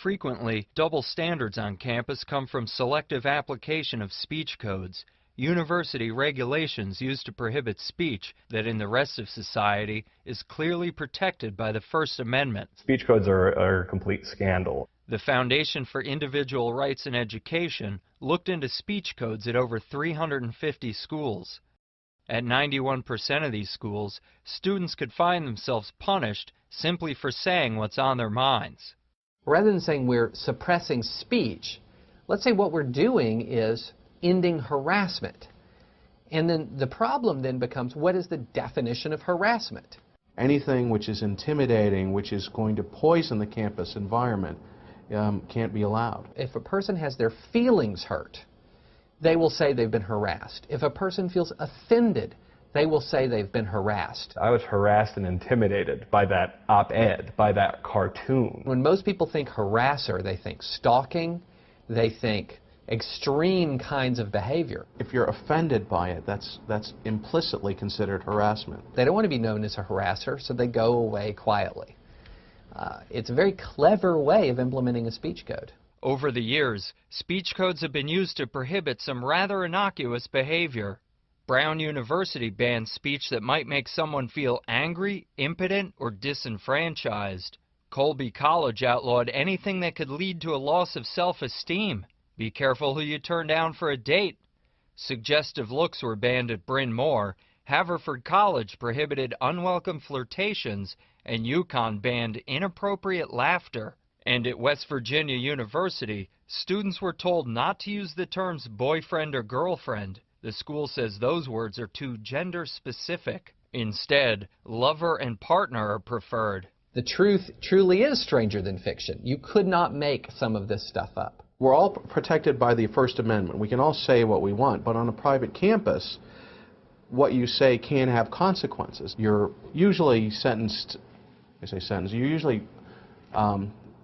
[SPEAKER 2] Frequently, double standards on campus come from selective application of speech codes, university regulations used to prohibit speech that in the rest of society is clearly protected by the First Amendment.
[SPEAKER 4] Speech codes are a complete scandal.
[SPEAKER 2] The Foundation for Individual Rights in Education looked into speech codes at over 350 schools. At 91% of these schools, students could find themselves punished simply for saying what's on their minds.
[SPEAKER 22] Rather than saying we're suppressing speech, let's say what we're doing is ending harassment. And then the problem then becomes, what is the definition of harassment?
[SPEAKER 16] Anything which is intimidating, which is going to poison the campus environment, can't be allowed.
[SPEAKER 22] If a person has their feelings hurt, they will say they've been harassed. If a person feels offended, they will say they've been harassed.
[SPEAKER 4] I was harassed and intimidated by that op-ed, by that cartoon.
[SPEAKER 22] When most people think harasser, they think stalking, they think extreme kinds of behavior.
[SPEAKER 16] If you're offended by it, that's implicitly considered harassment.
[SPEAKER 22] They don't want to be known as a harasser, so they go away quietly. It's a very clever way of implementing a speech code.
[SPEAKER 2] Over the years, speech codes have been used to prohibit some rather innocuous behavior. Brown University banned speech that might make someone feel angry, impotent, or disenfranchised. Colby College outlawed anything that could lead to a loss of self-esteem. Be careful who you turn down for a date. Suggestive looks were banned at Bryn Mawr. Haverford College prohibited unwelcome flirtations, and UConn banned inappropriate laughter. And at West Virginia University, students were told not to use the terms boyfriend or girlfriend. The school says those words are too gender-specific. Instead, lover and partner are preferred.
[SPEAKER 22] The truth truly is stranger than fiction. You could not make some of this stuff up.
[SPEAKER 16] We're all protected by the First Amendment. We can all say what we want, but on a private campus, what you say can have consequences. You're usually sentenced, you're usually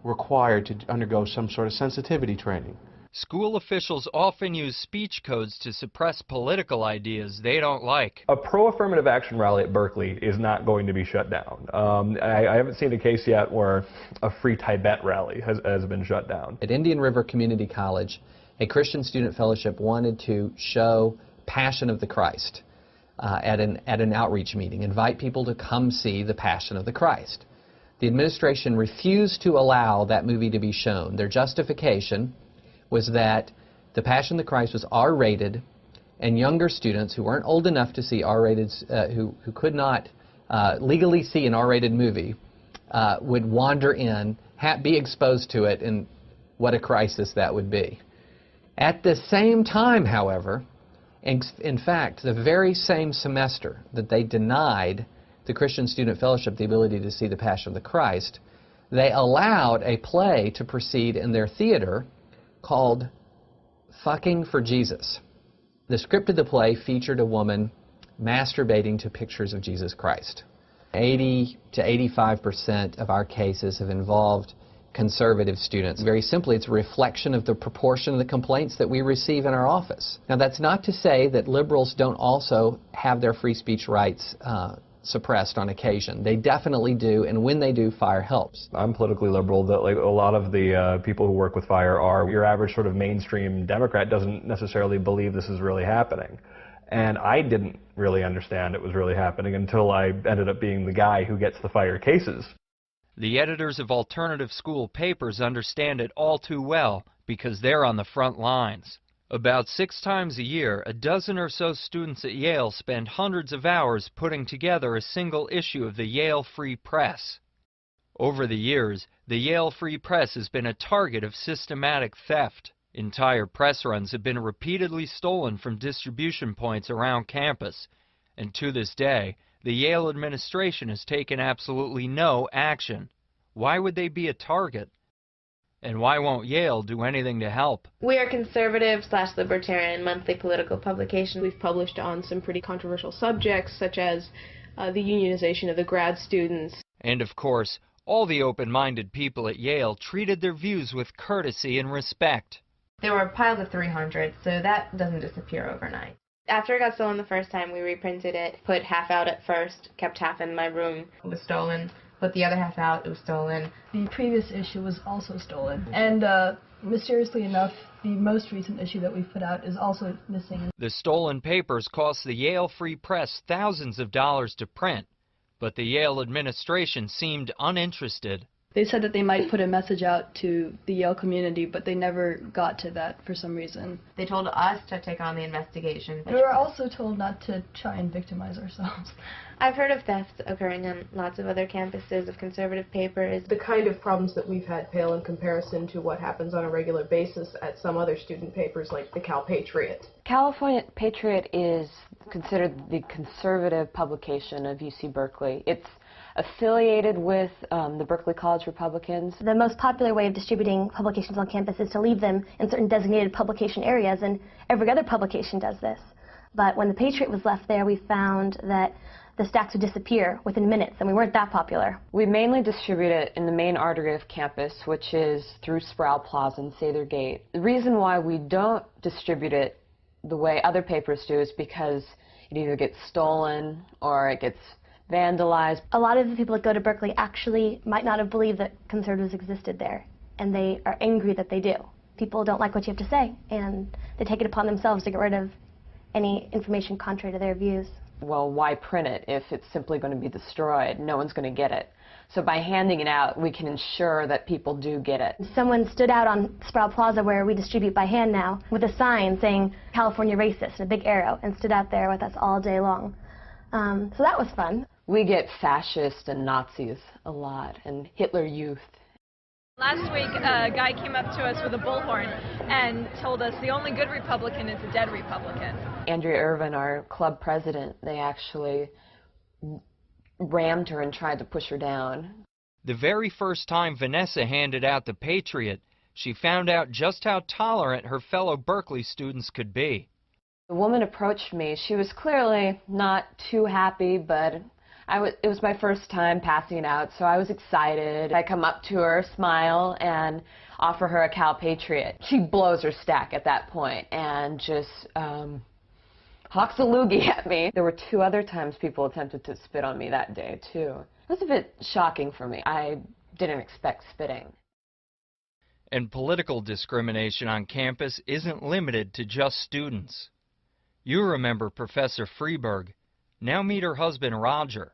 [SPEAKER 16] required to undergo some sort of sensitivity training.
[SPEAKER 2] School officials often use speech codes to suppress political ideas they don't like.
[SPEAKER 4] A pro-affirmative action rally at Berkeley is not going to be shut down. I haven't seen a case yet where a Free Tibet rally has been shut down.
[SPEAKER 22] At Indian River Community College, a Christian student fellowship wanted to show Passion of the Christ at an outreach meeting, invite people to come see the Passion of the Christ. The administration refused to allow that movie to be shown. Their justification was that the Passion of the Christ was R-rated, and younger students who weren't old enough to see R-rated, who could not legally see an R-rated movie, would wander in, be exposed to it, and what a crisis that would be. At the same time, however, in fact, the very same semester that they denied the Christian Student Fellowship the ability to see the Passion of the Christ, they allowed a play to proceed in their theater called Fucking for Jesus. The script of the play featured a woman masturbating to pictures of Jesus Christ. 80 to 85% of our cases have involved conservative students. Very simply, it's a reflection of the proportion of the complaints that we receive in our office. Now, that's not to say that liberals don't also have their free speech rights suppressed on occasion. They definitely do, and when they do, fire helps.
[SPEAKER 4] I'm politically liberal. That like a lot of the people who work with fire are your average sort of mainstream Democrat doesn't necessarily believe this is really happening. And I didn't really understand it was really happening until I ended up being the guy who gets the fire cases.
[SPEAKER 2] The editors of alternative school papers understand it all too well because they're on the front lines. About 6 times a year, a dozen or so students at Yale spend hundreds of hours putting together a single issue of the Yale Free Press. Over the years, the Yale Free Press has been a target of systematic theft. Entire press runs have been repeatedly stolen from distribution points around campus, and to this day, the Yale administration has taken absolutely no action. Why would they be a target? And why won't Yale do anything to help?
[SPEAKER 5] We are conservative/libertarian monthly political publication. We've published on some pretty controversial subjects, such as the unionization of the grad students.
[SPEAKER 2] And of course, all the open-minded people at Yale treated their views with courtesy and respect.
[SPEAKER 3] There were piles of 300, so that doesn't disappear overnight.
[SPEAKER 5] After it got stolen the first time, we reprinted it, put half out at first, kept half in my room.
[SPEAKER 3] It was stolen, put the other half out, it was stolen.
[SPEAKER 6] The previous issue was also stolen, and mysteriously enough, the most recent issue that we've put out is also missing.
[SPEAKER 2] The stolen papers cost the Yale Free Press thousands of dollars to print, but the Yale administration seemed uninterested.
[SPEAKER 6] They said that they might put a message out to the Yale community, but they never got to that for some reason.
[SPEAKER 3] They told us to take on the investigation.
[SPEAKER 6] We were also told not to try and victimize ourselves.
[SPEAKER 5] I've heard of thefts occurring on lots of other campuses of conservative papers.
[SPEAKER 7] The kind of problems that we've had pale in comparison to what happens on a regular basis at some other student papers like the Cal Patriot.
[SPEAKER 17] California Patriot is considered the conservative publication of UC Berkeley. It's affiliated with the Berkeley College Republicans.
[SPEAKER 11] The most popular way of distributing publications on campus is to leave them in certain designated publication areas, and every other publication does this. But when the Patriot was left there, we found that the stacks would disappear within minutes, and we weren't that popular.
[SPEAKER 17] We mainly distribute it in the main artery of campus, which is through Sproul Plaza and Sather Gate. The reason why we don't distribute it the way other papers do is because it either gets stolen or it gets vandalized.
[SPEAKER 11] A lot of the people that go to Berkeley actually might not have believed that conservatives existed there, and they are angry that they do. People don't like what you have to say, and they take it upon themselves to get rid of any information contrary to their views.
[SPEAKER 17] Well, why print it if it's simply going to be destroyed? No one's going to get it. So by handing it out, we can ensure that people do get it.
[SPEAKER 11] Someone stood out on Sproul Plaza, where we distribute by hand now, with a sign saying California racist, a big arrow, and stood out there with us all day long. So that was fun.
[SPEAKER 17] We get fascists and Nazis a lot, and Hitler Youth.
[SPEAKER 18] Last week, a guy came up to us with a bullhorn and told us the only good Republican is a dead Republican.
[SPEAKER 17] Andrea Irvin, our club president, they actually rammed her and tried to push her down.
[SPEAKER 2] The very first time Vanessa handed out the Patriot, she found out just how tolerant her fellow Berkeley students could be.
[SPEAKER 17] The woman approached me. She was clearly not too happy, but it was my first time passing it out, so I was excited. I come up to her, smile, and offer her a Cal Patriot. She blows her stack at that point and just hawks a loogie at me. There were 2 other times people attempted to spit on me that day, too. It was a bit shocking for me. I didn't expect spitting.
[SPEAKER 2] And political discrimination on campus isn't limited to just students. You remember Professor Freeberg. Now meet her husband, Roger.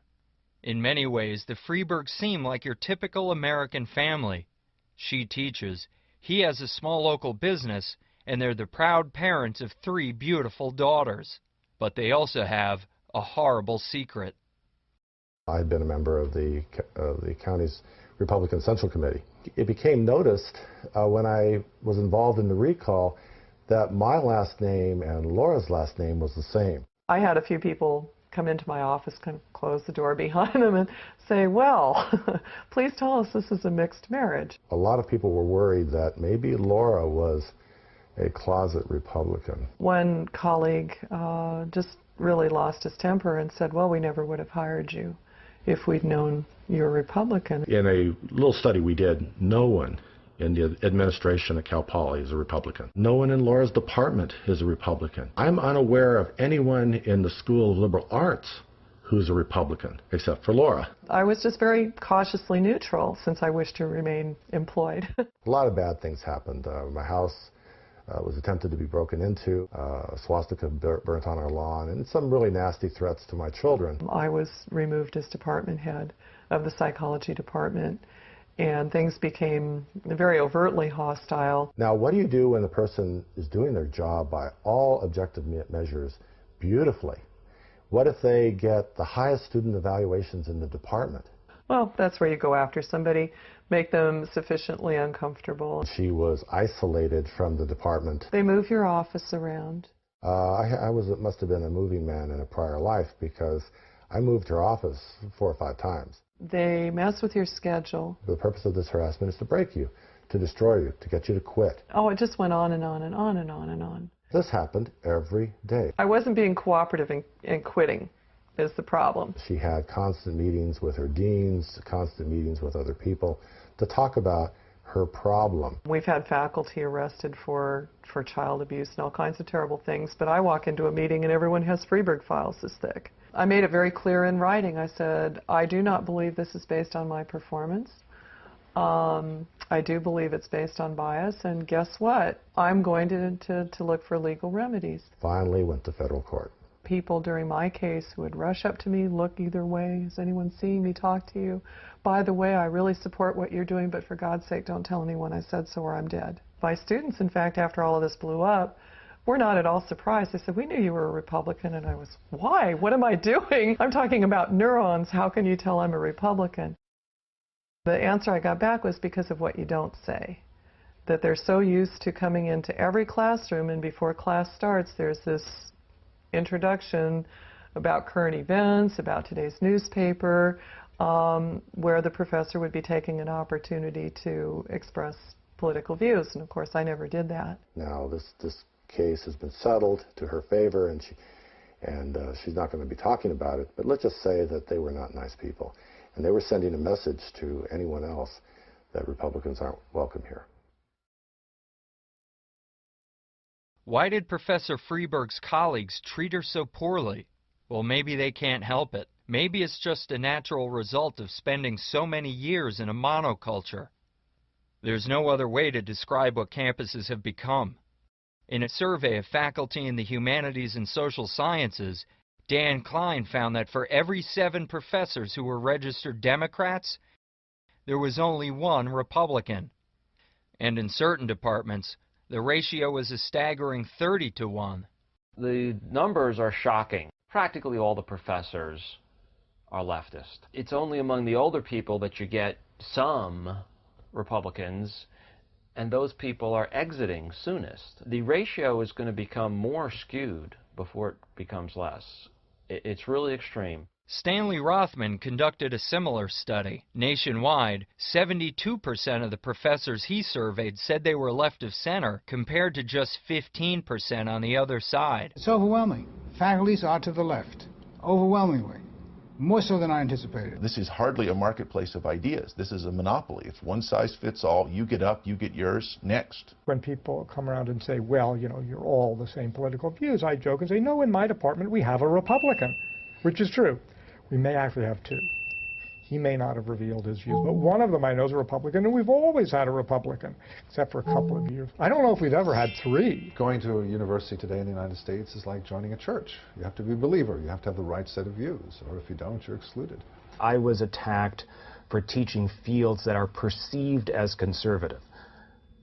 [SPEAKER 2] In many ways, the Freebergs seem like your typical American family. She teaches, he has a small local business, and they're the proud parents of 3 beautiful daughters. But they also have a horrible secret.
[SPEAKER 19] I'd been a member of the county's Republican Central Committee. It became noticed when I was involved in the recall that my last name and Laura's last name was the same.
[SPEAKER 10] I had a few people come into my office, kind of close the door behind them and say, well, please tell us this is a mixed marriage.
[SPEAKER 19] A lot of people were worried that maybe Laura was a closet Republican?
[SPEAKER 10] One colleague just really lost his temper and said, well, we never would have hired you if we'd known you're a Republican.
[SPEAKER 16] In a little study we did, no one in the administration at Cal Poly is a Republican. No one in Laura's department is a Republican. I'm unaware of anyone in the School of Liberal Arts who's a Republican, except for Laura.
[SPEAKER 10] I was just very cautiously neutral since I wished to remain employed.
[SPEAKER 19] A lot of bad things happened. My house was attempted to be broken into, a swastika burnt on our lawn, and some really nasty threats to my children.
[SPEAKER 10] I was removed as department head of the psychology department, and things became very overtly hostile.
[SPEAKER 19] Now, what do you do when the person is doing their job by all objective measures beautifully? What if they get the highest student evaluations in the department?
[SPEAKER 10] Well, that's where you go after somebody, make them sufficiently uncomfortable.
[SPEAKER 19] She was isolated from the department.
[SPEAKER 10] They move your office around.
[SPEAKER 19] Must have been a moving man in a prior life, because I moved her office 4 or 5 times.
[SPEAKER 10] They mess with your schedule.
[SPEAKER 19] The purpose of this harassment is to break you, to destroy you, to get you to quit.
[SPEAKER 10] Oh, it just went on and on and on and on and on.
[SPEAKER 19] This happened every day.
[SPEAKER 10] I wasn't being cooperative in quitting is the problem.
[SPEAKER 19] She had constant meetings with her deans, constant meetings with other people to talk about her problem.
[SPEAKER 10] We've had faculty arrested for child abuse and all kinds of terrible things, but I walk into a meeting and everyone has Freeburg files this thick. I made it very clear in writing. I said, I do not believe this is based on my performance. I do believe it's based on bias, and guess what? I'm going to look for legal remedies.
[SPEAKER 19] Finally went to federal court.
[SPEAKER 10] People during my case would rush up to me, look either way. Is anyone seeing me, talk to you? By the way, I really support what you're doing, but for God's sake, don't tell anyone I said so or I'm dead. My students, in fact, after all of this blew up, were not at all surprised. They said, we knew you were a Republican, and I was, why? What am I doing? I'm talking about neurons. How can you tell I'm a Republican? The answer I got back was because of what you don't say. That they're so used to coming into every classroom, and before class starts, there's this introduction about current events, about today's newspaper, where the professor would be taking an opportunity to express political views. And of course, I never did that.
[SPEAKER 19] Now, this case has been settled to her favor, and she's not going to be talking about it. But let's just say that they were not nice people, and they were sending a message to anyone else that Republicans aren't welcome here.
[SPEAKER 2] Why did Professor Freeburg's colleagues treat her so poorly? Well, maybe they can't help it. Maybe it's just a natural result of spending so many years in a monoculture. There's no other way to describe what campuses have become. In a survey of faculty in the humanities and social sciences, Dan Klein found that for every 7 professors who were registered Democrats, there was only 1 Republican. And in certain departments, the ratio was a staggering 30-to-1.
[SPEAKER 1] The numbers are shocking. Practically all the professors are leftist. It's only among the older people that you get some Republicans, and those people are exiting soonest. The ratio is going to become more skewed before it becomes less. It's really extreme.
[SPEAKER 2] Stanley Rothman conducted a similar study. Nationwide, 72% of the professors he surveyed said they were left of center, compared to just 15% on the other side.
[SPEAKER 9] It's overwhelming. Faculties are to the left, overwhelmingly. More so than I anticipated.
[SPEAKER 28] This is hardly a marketplace of ideas. This is a monopoly. It's one size fits all. You get up, you get yours, next.
[SPEAKER 14] When people come around and say, well, you know, you're all the same political views, I joke and say, no, in my department we have a Republican, which is true. We may actually have 2. He may not have revealed his views, but one of them I know is a Republican, and we've always had a Republican, except for a couple of years. I don't know if we've ever had 3.
[SPEAKER 20] Going to a university today in the United States is like joining a church. You have to be a believer. You have to have the right set of views, or if you don't, you're excluded.
[SPEAKER 21] I was attacked for teaching fields that are perceived as conservative.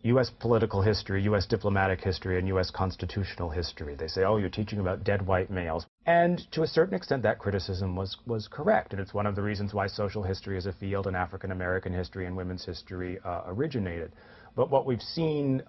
[SPEAKER 21] U.S. political history, U.S. diplomatic history, and U.S. constitutional history. They say, oh, you're teaching about dead white males. And to a certain extent, that criticism was correct. And it's one of the reasons why social history as a field and African American history and women's history originated. But what we've seen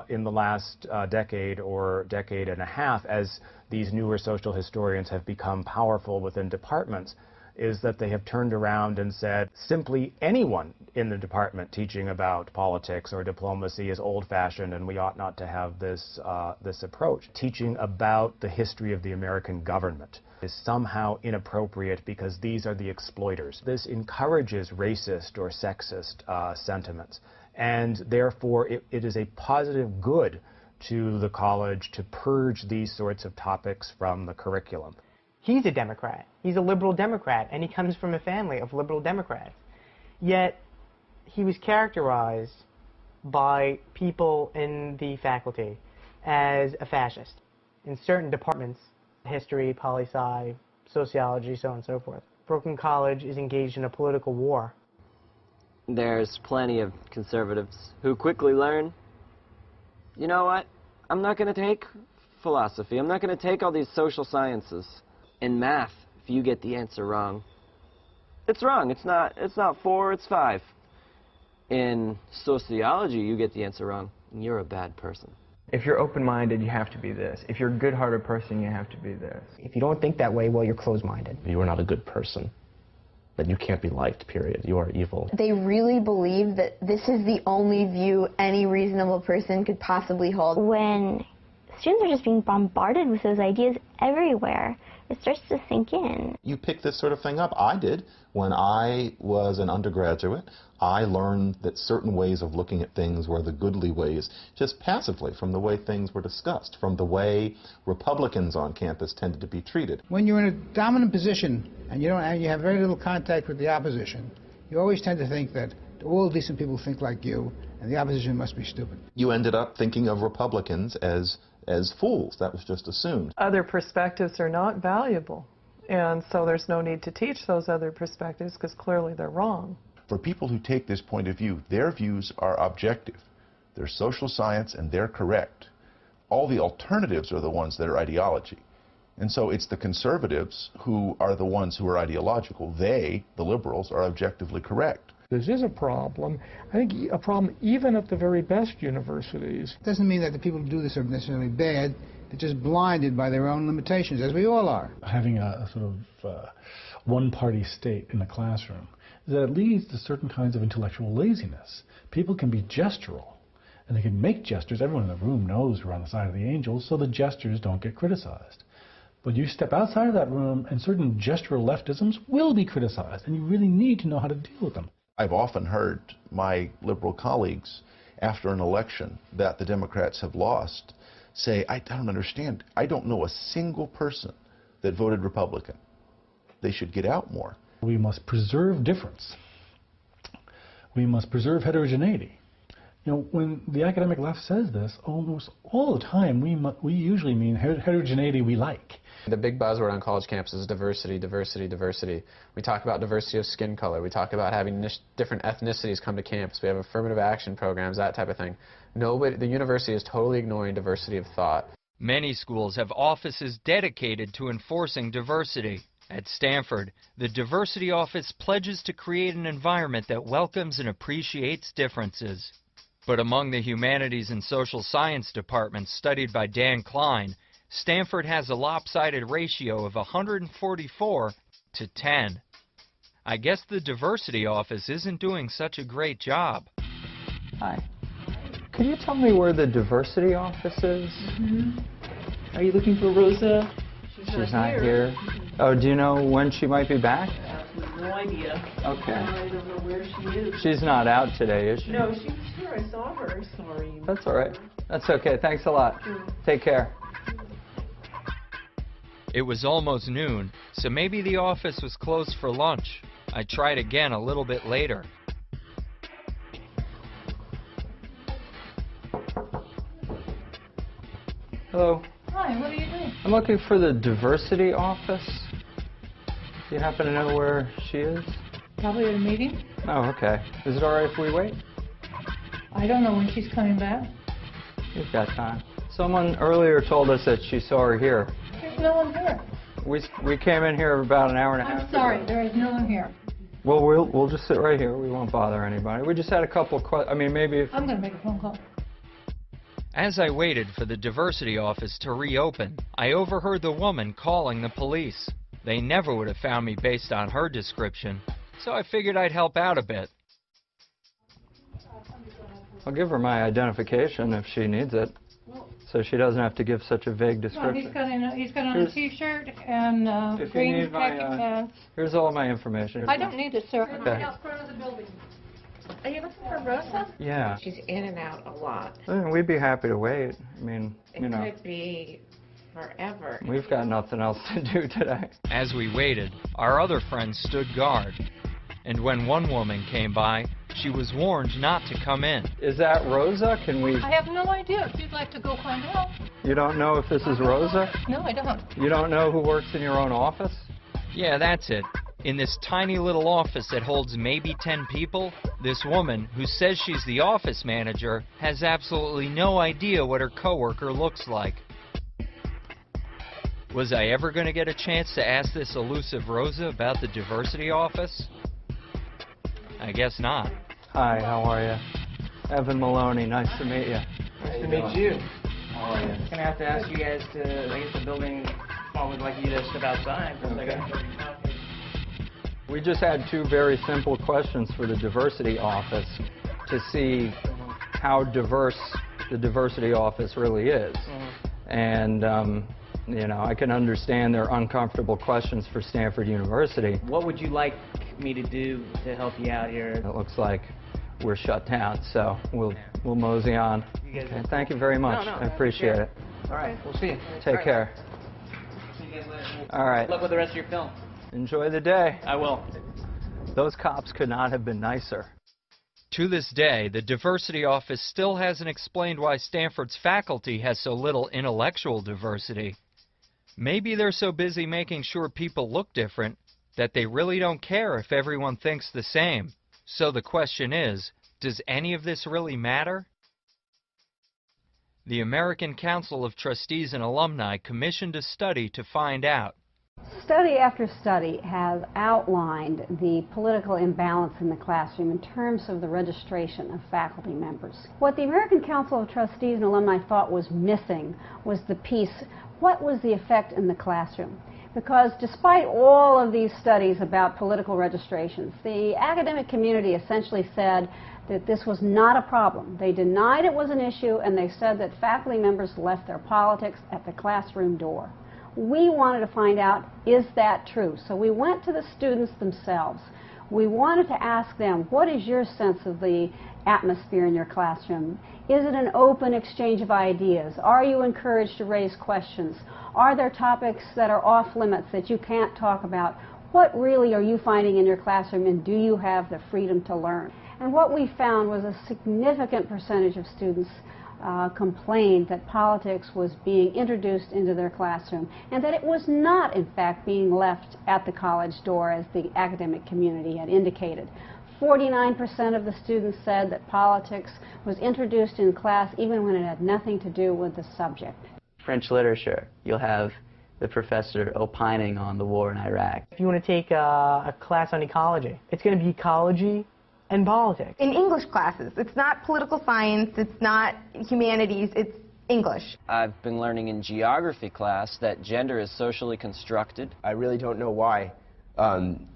[SPEAKER 21] in the last decade or decade and a half, as these newer social historians have become powerful within departments, is that they have turned around and said simply anyone in the department teaching about politics or diplomacy is old-fashioned and we ought not to have this, this approach. Teaching about the history of the American government is somehow inappropriate because these are the exploiters. This encourages racist or sexist sentiments, and therefore it is a positive good to the college to purge these sorts of topics from the curriculum.
[SPEAKER 8] He's a Democrat. He's a liberal Democrat, and he comes from a family of liberal Democrats. Yet, he was characterized by people in the faculty as a fascist. In certain departments, history, poli-sci, sociology, so on and so forth, Brooklyn College is engaged in a political war.
[SPEAKER 13] There's plenty of conservatives who quickly learn, you know what, I'm not going to take philosophy, I'm not going to take all these social sciences. In math, if you get the answer wrong, it's wrong. It's not 4, it's 5. In sociology, you get the answer wrong, and you're a bad person.
[SPEAKER 12] If you're open-minded, you have to be this. If you're a good-hearted person, you have to be this.
[SPEAKER 8] If you don't think that way, well, you're closed-minded.
[SPEAKER 15] You are not a good person. That you can't be liked, period. You are evil.
[SPEAKER 3] They really believe that this is the only view any reasonable person could possibly hold.
[SPEAKER 23] When students are just being bombarded with those ideas everywhere, it starts to sink in.
[SPEAKER 28] You pick this sort of thing up. I did. When I was an undergraduate, I learned that certain ways of looking at things were the goodly ways, just passively, from the way things were discussed, from the way Republicans on campus tended to be treated.
[SPEAKER 9] When you're in a dominant position and you have very little contact with the opposition, you always tend to think that all decent people think like you, and the opposition must be stupid.
[SPEAKER 28] You ended up thinking of Republicans as fools. That was just assumed.
[SPEAKER 10] Other perspectives are not valuable, and so there's no need to teach those other perspectives because clearly they're wrong.
[SPEAKER 28] For people who take this point of view, their views are objective. They're social science and they're correct. All the alternatives are the ones that are ideology. And so it's the conservatives who are the ones who are ideological. They, the liberals, are objectively correct.
[SPEAKER 14] This is a problem. I think a problem even at the very best universities.
[SPEAKER 9] It doesn't mean that the people who do this are necessarily bad. They're just blinded by their own limitations, as we all are.
[SPEAKER 24] Having a sort of one-party state in the classroom, that leads to certain kinds of intellectual laziness. People can be gestural, and they can make gestures. Everyone in the room knows we're on the side of the angels, so the gestures don't get criticized. But you step outside of that room, and certain gestural leftisms will be criticized, and you really need to know how to deal with them.
[SPEAKER 28] I've often heard my liberal colleagues, after an election that the Democrats have lost, say, I don't understand. I don't know a single person that voted Republican. They should get out more.
[SPEAKER 24] We must preserve difference. We must preserve heterogeneity. You know, when the academic left says this, almost all the time we usually mean heterogeneity we like.
[SPEAKER 22] The big buzzword on college campuses is diversity, diversity, diversity. We talk about diversity of skin color. We talk about having different ethnicities come to campus. We have affirmative action programs, that type of thing. The university is totally ignoring diversity of thought.
[SPEAKER 2] Many schools have offices dedicated to enforcing diversity. At Stanford, the Diversity Office pledges to create an environment that welcomes and appreciates differences. But among the humanities and social science departments studied by Dan Klein, Stanford has a lopsided ratio of 144 to 10. I guess the Diversity Office isn't doing such a great job.
[SPEAKER 12] Hi. Could you tell me where the Diversity Office is?
[SPEAKER 25] Are you looking for Rosa?
[SPEAKER 12] She's not here. Oh, do you know when she might be back?
[SPEAKER 25] No idea.
[SPEAKER 12] Okay.
[SPEAKER 25] I don't know where she is.
[SPEAKER 12] She's not out today, is she?
[SPEAKER 25] No, she was here. I saw her. Sorry.
[SPEAKER 12] That's all right. That's okay. Thanks a lot. Take care.
[SPEAKER 2] It was almost noon, so maybe the office was closed for lunch. I tried again a little bit later.
[SPEAKER 12] Hello.
[SPEAKER 25] Hi, what are you doing?
[SPEAKER 12] I'm looking for the Diversity Office. Do you happen to know where she is?
[SPEAKER 25] Probably at a meeting.
[SPEAKER 12] Oh, okay. Is it all right if we wait?
[SPEAKER 25] I don't know when she's coming back.
[SPEAKER 12] We've got time. Someone earlier told us that she saw her here.
[SPEAKER 25] There's no one here.
[SPEAKER 12] We came in here about an hour and a half
[SPEAKER 25] I'm sorry,
[SPEAKER 12] ago.
[SPEAKER 25] there is no one here.
[SPEAKER 12] Well, we'll just sit right here. We won't bother anybody. We just had a couple of questions. I mean, maybe if...
[SPEAKER 25] I'm going to make a phone call.
[SPEAKER 2] As I waited for the Diversity Office to reopen, I overheard the woman calling the police. They never would have found me based on her description, so I figured I'd help out a bit.
[SPEAKER 12] I'll give her my identification if she needs it, so she doesn't have to give such a vague
[SPEAKER 25] Well,
[SPEAKER 12] description.
[SPEAKER 25] he's got on a T-shirt and
[SPEAKER 12] If you
[SPEAKER 25] green
[SPEAKER 12] need my,
[SPEAKER 25] khaki pants.
[SPEAKER 12] here's all my information.
[SPEAKER 25] I don't need it, sir.
[SPEAKER 12] Okay.
[SPEAKER 25] Front of the building.
[SPEAKER 4] Are you looking for Rosa?
[SPEAKER 12] Yeah.
[SPEAKER 4] She's in and out a lot.
[SPEAKER 12] We'd be happy to wait. I mean,
[SPEAKER 4] It
[SPEAKER 12] you know,
[SPEAKER 4] could be forever.
[SPEAKER 12] we've got nothing else to do today.
[SPEAKER 2] As we waited, our other friends stood guard, and when one woman came by, she was warned not to come in.
[SPEAKER 12] Is that Rosa? Can we...
[SPEAKER 25] I have no idea. If you'd like to go find out.
[SPEAKER 12] You don't know if this is Rosa?
[SPEAKER 25] No, I don't.
[SPEAKER 12] You don't know who works in your own office?
[SPEAKER 2] Yeah, that's it. In this tiny little office that holds maybe 10 people, this woman, who says she's the office manager, has absolutely no idea what her coworker looks like. Was I ever going to get a chance to ask this elusive Rosa about the diversity office? I guess not.
[SPEAKER 12] Hi, how are you? Evan Maloney, nice to meet you.
[SPEAKER 5] Nice to meet you. How are you? I'm gonna have to ask you guys to, I guess the building won't look like you to step outside for a second.
[SPEAKER 12] We just had two very simple questions for the diversity office to see how diverse the diversity office really is. And, you know, I can understand they're uncomfortable questions for Stanford University.
[SPEAKER 5] What would you like me to do to help you out here?
[SPEAKER 12] It looks like we're shut down, so we'll mosey on. Okay, thank you very much. I appreciate it.
[SPEAKER 5] All right, we'll see you.
[SPEAKER 12] Take care.
[SPEAKER 5] See you guys later.
[SPEAKER 12] All right.
[SPEAKER 5] Good luck with the rest of your film.
[SPEAKER 12] Enjoy the day.
[SPEAKER 5] I will.
[SPEAKER 12] Those cops could not have been nicer.
[SPEAKER 2] To this day, the diversity office still hasn't explained why Stanford's faculty has so little intellectual diversity. Maybe they're so busy making sure people look different that they really don't care if everyone thinks the same. So the question is, does any of this really matter? The American Council of Trustees and Alumni commissioned a study to find out.
[SPEAKER 6] Study after study has outlined the political imbalance in the classroom in terms of the registration of faculty members. What the American Council of Trustees and Alumni thought was missing was the piece, what was the effect in the classroom? Because despite all of these studies about political registrations, the academic community essentially said that this was not a problem. They denied it was an issue, and they said that faculty members left their politics at the classroom door. We wanted to find out, is that true? So we went to the students themselves. We wanted to ask them, what is your sense of the atmosphere in your classroom? Is it an open exchange of ideas? Are you encouraged to raise questions? Are there topics that are off limits that you can't talk about? What really are you finding in your classroom, and do you have the freedom to learn? And what we found was a significant percentage of students complained that politics was being introduced into their classroom, and that it was not, in fact, being left at the college door as the academic community had indicated. 49% of the students said that politics was introduced in class even when it had nothing to do with the subject.
[SPEAKER 5] French literature, you'll have the professor opining on the war in Iraq.
[SPEAKER 8] If you want to take a class on ecology, it's going to be ecology and politics.
[SPEAKER 3] In English classes, it's not political science, it's not humanities, it's English.
[SPEAKER 13] I've been learning in geography class that gender is socially constructed.
[SPEAKER 7] I really don't know why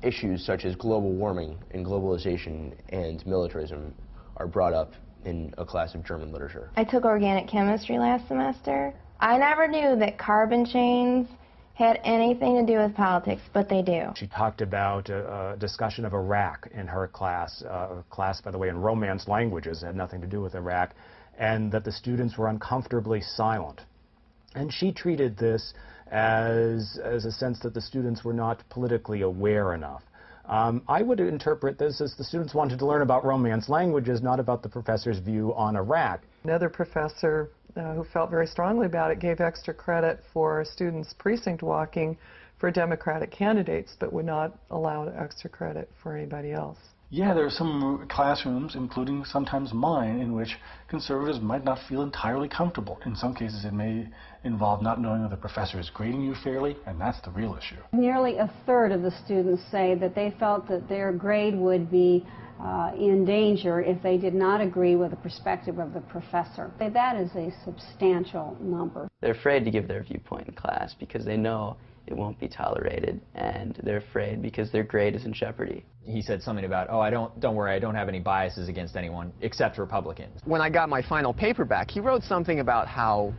[SPEAKER 7] issues such as global warming and globalization and militarism are brought up in a class of German literature.
[SPEAKER 23] I took organic chemistry last semester. I never knew that carbon chains had anything to do with politics, but they do.
[SPEAKER 21] She talked about a discussion of Iraq in her class, by the way, in Romance languages, had nothing to do with Iraq, and that the students were uncomfortably silent. And she treated this as a sense that the students were not politically aware enough. I would interpret this as the students wanted to learn about Romance languages, not about the professor's view on Iraq.
[SPEAKER 10] Another professor who felt very strongly about it gave extra credit for students precinct walking for Democratic candidates, but would not allow extra credit for anybody else.
[SPEAKER 24] Yeah, there are some classrooms, including sometimes mine, in which conservatives might not feel entirely comfortable. In some cases, it may involve not knowing if the professor is grading you fairly, and that's the real issue.
[SPEAKER 6] Nearly a third of the students say that they felt that their grade would be in danger if they did not agree with the perspective of the professor. That is a substantial number.
[SPEAKER 1] They're afraid to give their viewpoint in class because they know it won't be tolerated, and they're afraid because their grade is in jeopardy.
[SPEAKER 11] He said something about, oh, don't worry, I don't have any biases against anyone except Republicans.
[SPEAKER 16] When I got my final paper back, he wrote something about how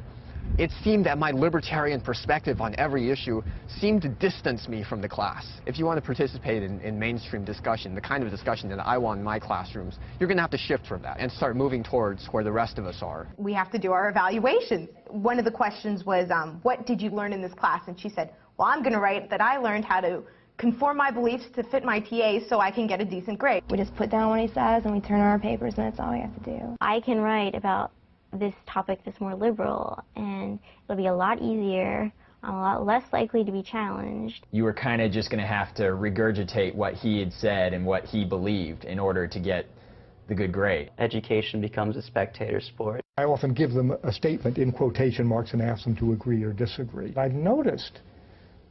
[SPEAKER 16] it seemed that my libertarian perspective on every issue seemed to distance me from the class. If you want to participate in mainstream discussion, the kind of discussion that I want in my classrooms, you're going to have to shift from that and start moving towards where the rest of us are.
[SPEAKER 17] We have to do our evaluation. One of the questions was, what did you learn in this class? And she said, well, I'm going to write that I learned how to conform my beliefs to fit my TA so I can get a decent grade.
[SPEAKER 23] We just put down what he says and we turn our papers, and that's all we have to do. I can write about this topic that's more liberal, and it'll be a lot easier. I'm a lot less likely to be challenged.
[SPEAKER 11] You were kind of just going to have to regurgitate what he had said and what he believed in order to get the good grade.
[SPEAKER 1] Education becomes a spectator sport.
[SPEAKER 14] I often give them a statement in quotation marks and ask them to agree or disagree. I've noticed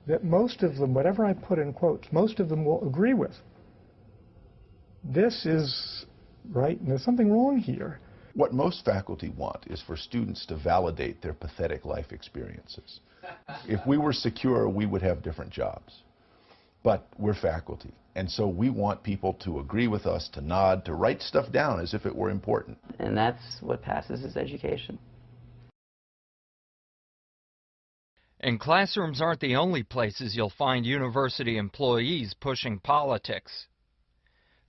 [SPEAKER 14] that most of them, whatever I put in quotes, most of them will agree with. This is right, and there's something wrong here.
[SPEAKER 28] What most faculty want is for students to validate their pathetic life experiences. If we were secure, we would have different jobs. But we're faculty, and so we want people to agree with us, to nod, to write stuff down as if it were important.
[SPEAKER 1] And that's what passes as education.
[SPEAKER 2] And classrooms aren't the only places you'll find university employees pushing politics.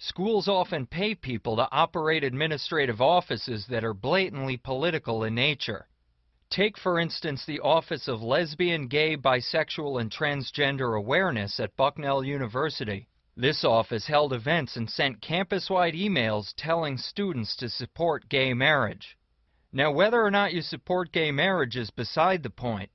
[SPEAKER 2] Schools often pay people to operate administrative offices that are blatantly political in nature. Take, for instance, the Office of Lesbian, Gay, Bisexual, and Transgender Awareness at Bucknell University. This office held events and sent campus-wide emails telling students to support gay marriage. Now, whether or not you support gay marriage is beside the point.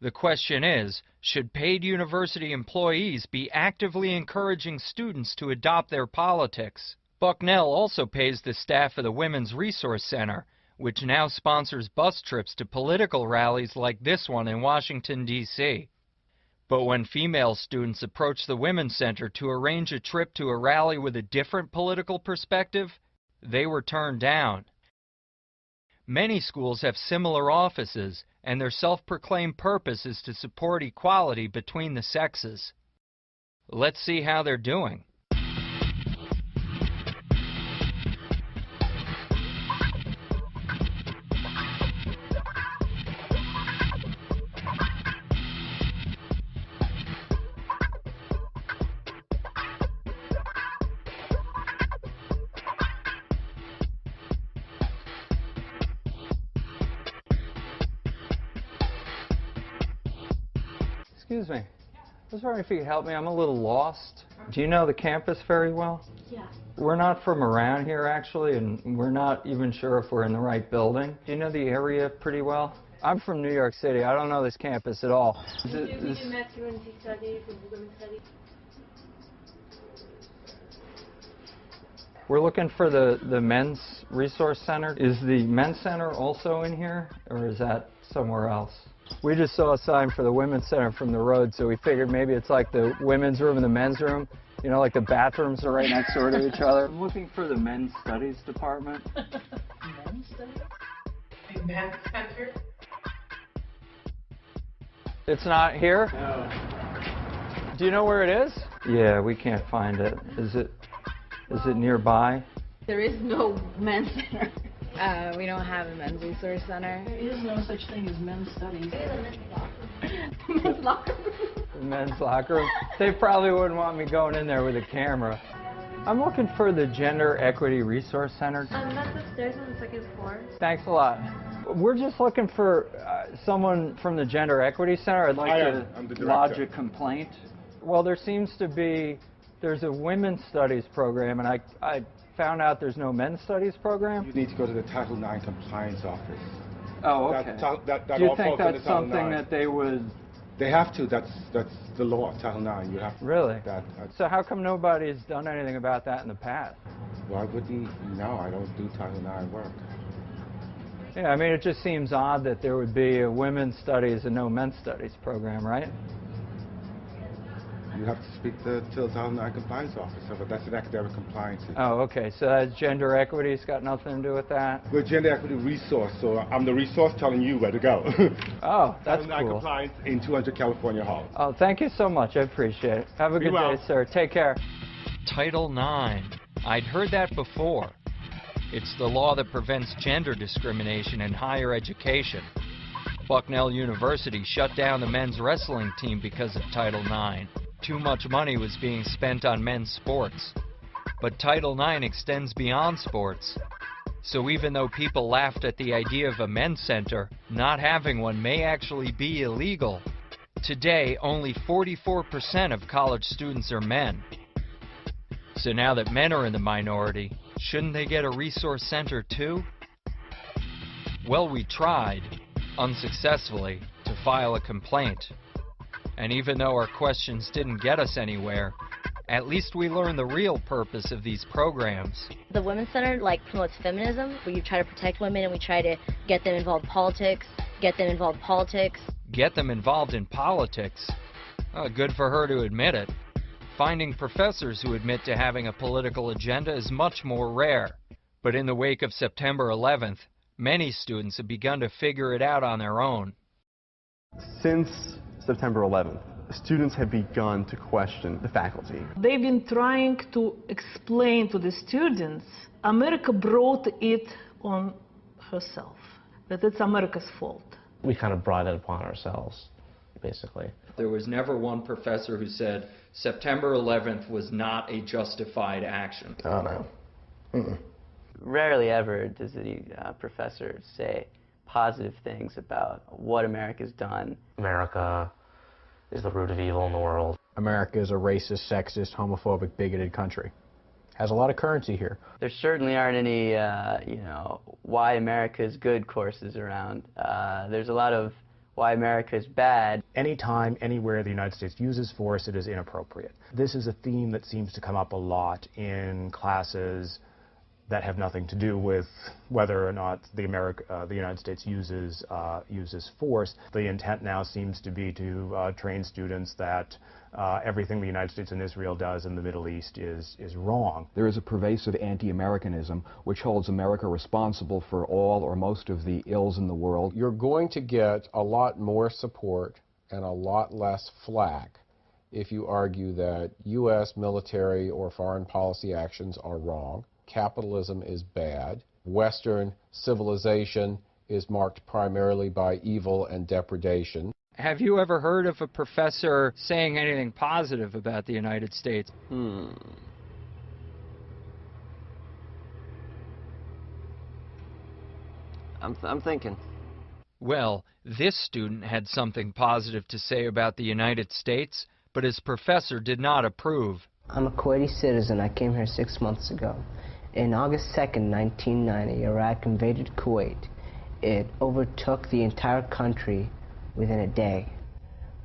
[SPEAKER 2] The question is, should paid university employees be actively encouraging students to adopt their politics? Bucknell also pays the staff of the Women's Resource Center, which now sponsors bus trips to political rallies like this one in Washington, D.C. But when female students approach the Women's Center to arrange a trip to a rally with a different political perspective, they were turned down. Many schools have similar offices, and their self-proclaimed purpose is to support equality between the sexes. Let's see how they're doing. Excuse me. I was wondering if you could help me. I'm a little lost. Do you know the campus very well?
[SPEAKER 4] Yeah.
[SPEAKER 2] We're not from around here, actually, and we're not even sure if we're in the right building. Do you know the area pretty well? I'm from New York City. I don't know this campus at all. We're looking for the Men's Resource Center. Is the Men's Center also in here, or is that somewhere else? We just saw a sign for the Women's Center from the road, so we figured maybe it's like the women's room and the men's room. You know, like the bathrooms are right next door to each other. I'm looking for the Men's Studies Department.
[SPEAKER 4] Men's studies? The Men's Center?
[SPEAKER 2] It's not here?
[SPEAKER 4] No.
[SPEAKER 2] Do you know where it is? Yeah, we can't find it. Is it nearby?
[SPEAKER 4] There is no men's center.
[SPEAKER 18] We don't have a men's resource center.
[SPEAKER 4] There is no such thing as men's studies. Men's locker room.
[SPEAKER 2] The men's locker room. They probably wouldn't want me going in there with a camera. I'm looking for the Gender Equity Resource Center.
[SPEAKER 18] That's upstairs on the second floor.
[SPEAKER 2] Thanks a lot. We're just looking for someone from the Gender Equity Center. I'd like to lodge a complaint. Well, there seems to be, there's a women's studies program, and I found out there's no men's studies program.
[SPEAKER 19] You need to go to the Title IX compliance office.
[SPEAKER 2] Oh, okay. Do you think that's something that they would...
[SPEAKER 19] They have to. That's the law of Title IX. You have to.
[SPEAKER 2] Really? So how come nobody's done anything about that in the past?
[SPEAKER 19] Well, I wouldn't. No, I don't do Title IX work.
[SPEAKER 2] Yeah, I mean, it just seems odd that there would be a women's studies and no men's studies program, right?
[SPEAKER 19] You have to speak to Title IX compliance officer, but that's an academic compliance issue.
[SPEAKER 2] Oh, okay. So that's gender equity's got nothing to do with that?
[SPEAKER 19] We're gender equity resource, so I'm the resource telling you where to go.
[SPEAKER 2] Oh, that's
[SPEAKER 19] Title IX
[SPEAKER 2] cool.
[SPEAKER 19] compliance in 200 California Halls.
[SPEAKER 2] Oh, thank you so much. I appreciate it. Have a good day, sir. Take care. Title IX. I'd heard that before. It's the law that prevents gender discrimination in higher education. Bucknell University shut down the men's wrestling team because of Title IX. Too much money was being spent on men's sports. But Title IX extends beyond sports. So even though people laughed at the idea of a men's center, not having one may actually be illegal. Today, only 44% of college students are men. So now that men are in the minority, shouldn't they get a resource center too? Well, we tried, unsuccessfully, to file a complaint. And even though our questions didn't get us anywhere, at least we learned the real purpose of these programs.
[SPEAKER 23] The Women's Center promotes feminism, where you try to protect women and we try to get them involved in politics,
[SPEAKER 2] Get them involved in politics? Good for her to admit it. Finding professors who admit to having a political agenda is much more rare. But in the wake of September 11th, many students have begun to figure it out on their own.
[SPEAKER 9] Since September 11th, students have begun to question the faculty.
[SPEAKER 10] They've been trying to explain to the students, America brought it on herself, that it's America's fault.
[SPEAKER 12] We kind of brought it upon ourselves, basically.
[SPEAKER 2] There was never one professor who said September 11th was not a justified action.
[SPEAKER 12] Oh, no. Mm-mm.
[SPEAKER 1] Rarely ever does any professor say positive things about what America's done.
[SPEAKER 12] America is the root of evil in the world.
[SPEAKER 15] America is a racist, sexist, homophobic, bigoted country. Has a lot of currency here.
[SPEAKER 1] There certainly aren't any, why America is good courses around. There's a lot of why America is bad.
[SPEAKER 21] Anytime, anywhere the United States uses force, it is inappropriate. This is a theme that seems to come up a lot in classes that have nothing to do with whether or not the United States uses force. The intent now seems to be to train students that everything the United States and Israel does in the Middle East is wrong.
[SPEAKER 20] There is a pervasive anti-Americanism which holds America responsible for all or most of the ills in the world.
[SPEAKER 22] You're going to get a lot more support and a lot less flack if you argue that U.S. military or foreign policy actions are wrong. Capitalism is bad. Western civilization is marked primarily by evil and depredation.
[SPEAKER 2] Have you ever heard of a professor saying anything positive about the United States?
[SPEAKER 13] I'm thinking.
[SPEAKER 2] Well, this student had something positive to say about the United States, but his professor did not approve.
[SPEAKER 25] I'm a Kuwaiti citizen. I came here 6 months ago. In August 2nd, 1990, Iraq invaded Kuwait. It overtook the entire country within a day.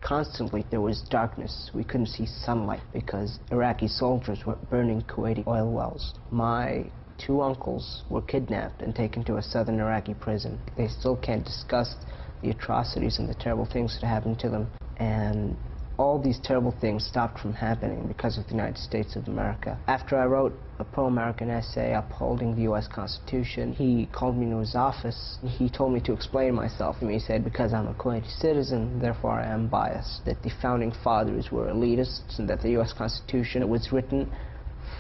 [SPEAKER 25] Constantly there was darkness. We couldn't see sunlight because Iraqi soldiers were burning Kuwaiti oil wells. My 2 uncles were kidnapped and taken to a southern Iraqi prison. They still can't discuss the atrocities and the terrible things that happened to them. And all these terrible things stopped from happening because of the United States of America. After I wrote a pro-American essay upholding the U.S. Constitution, he called me into his office. He told me to explain myself. And he said, because I'm a Kuwaiti citizen, therefore I am biased, that the founding fathers were elitists and that the U.S. Constitution was written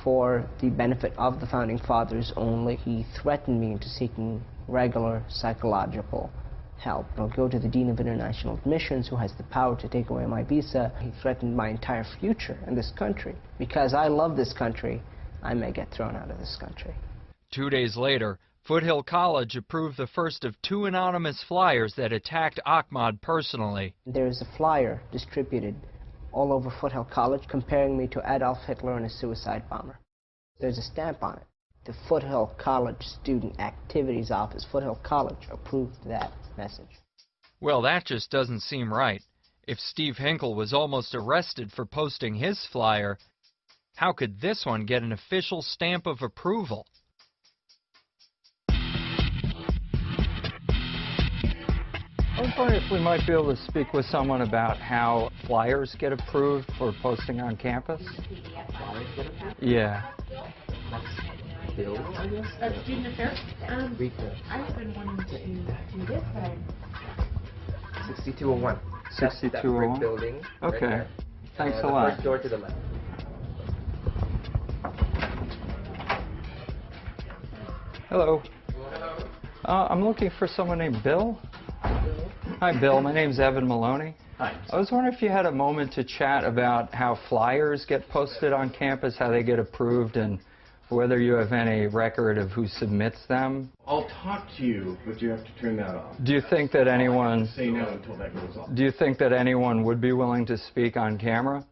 [SPEAKER 25] for the benefit of the founding fathers only. He threatened me into seeking regular psychological help. I'll go to the Dean of International Admissions, who has the power to take away my visa. He threatened my entire future in this country. Because I love this country, I may get thrown out of this country.
[SPEAKER 2] 2 days later, Foothill College approved the first of 2 anonymous flyers that attacked Ahmad personally.
[SPEAKER 25] There is a flyer distributed all over Foothill College comparing me to Adolf Hitler and a suicide bomber. There's a stamp on it. The Foothill College Student Activities Office, Foothill College, approved that message.
[SPEAKER 2] Well, that just doesn't seem right. If Steve Hinkle was almost arrested for posting his flyer, how could this one get an official stamp of approval? I was wondering if we might be able to speak with someone about how flyers get approved for posting on campus. Yeah.
[SPEAKER 4] Bill, I guess? Student affairs? I've been wanting to do this, but I'm...
[SPEAKER 16] 6201.
[SPEAKER 2] 6201?
[SPEAKER 16] Building.
[SPEAKER 2] Okay.
[SPEAKER 16] Right there.
[SPEAKER 2] Thanks a
[SPEAKER 16] The
[SPEAKER 2] lot.
[SPEAKER 16] first door to the left.
[SPEAKER 2] Hello. I'm looking for someone named Bill. Hi, Bill. My name's Evan Maloney.
[SPEAKER 3] Hi.
[SPEAKER 2] I was wondering if you had a moment to chat about how flyers get posted on campus, how they get approved, and whether you have any record of who submits them.
[SPEAKER 3] I'll talk to you, but you have to turn that off.
[SPEAKER 2] Do you think that anyone...
[SPEAKER 3] Say no until that goes off.
[SPEAKER 2] Do you think that anyone would be willing to speak on camera?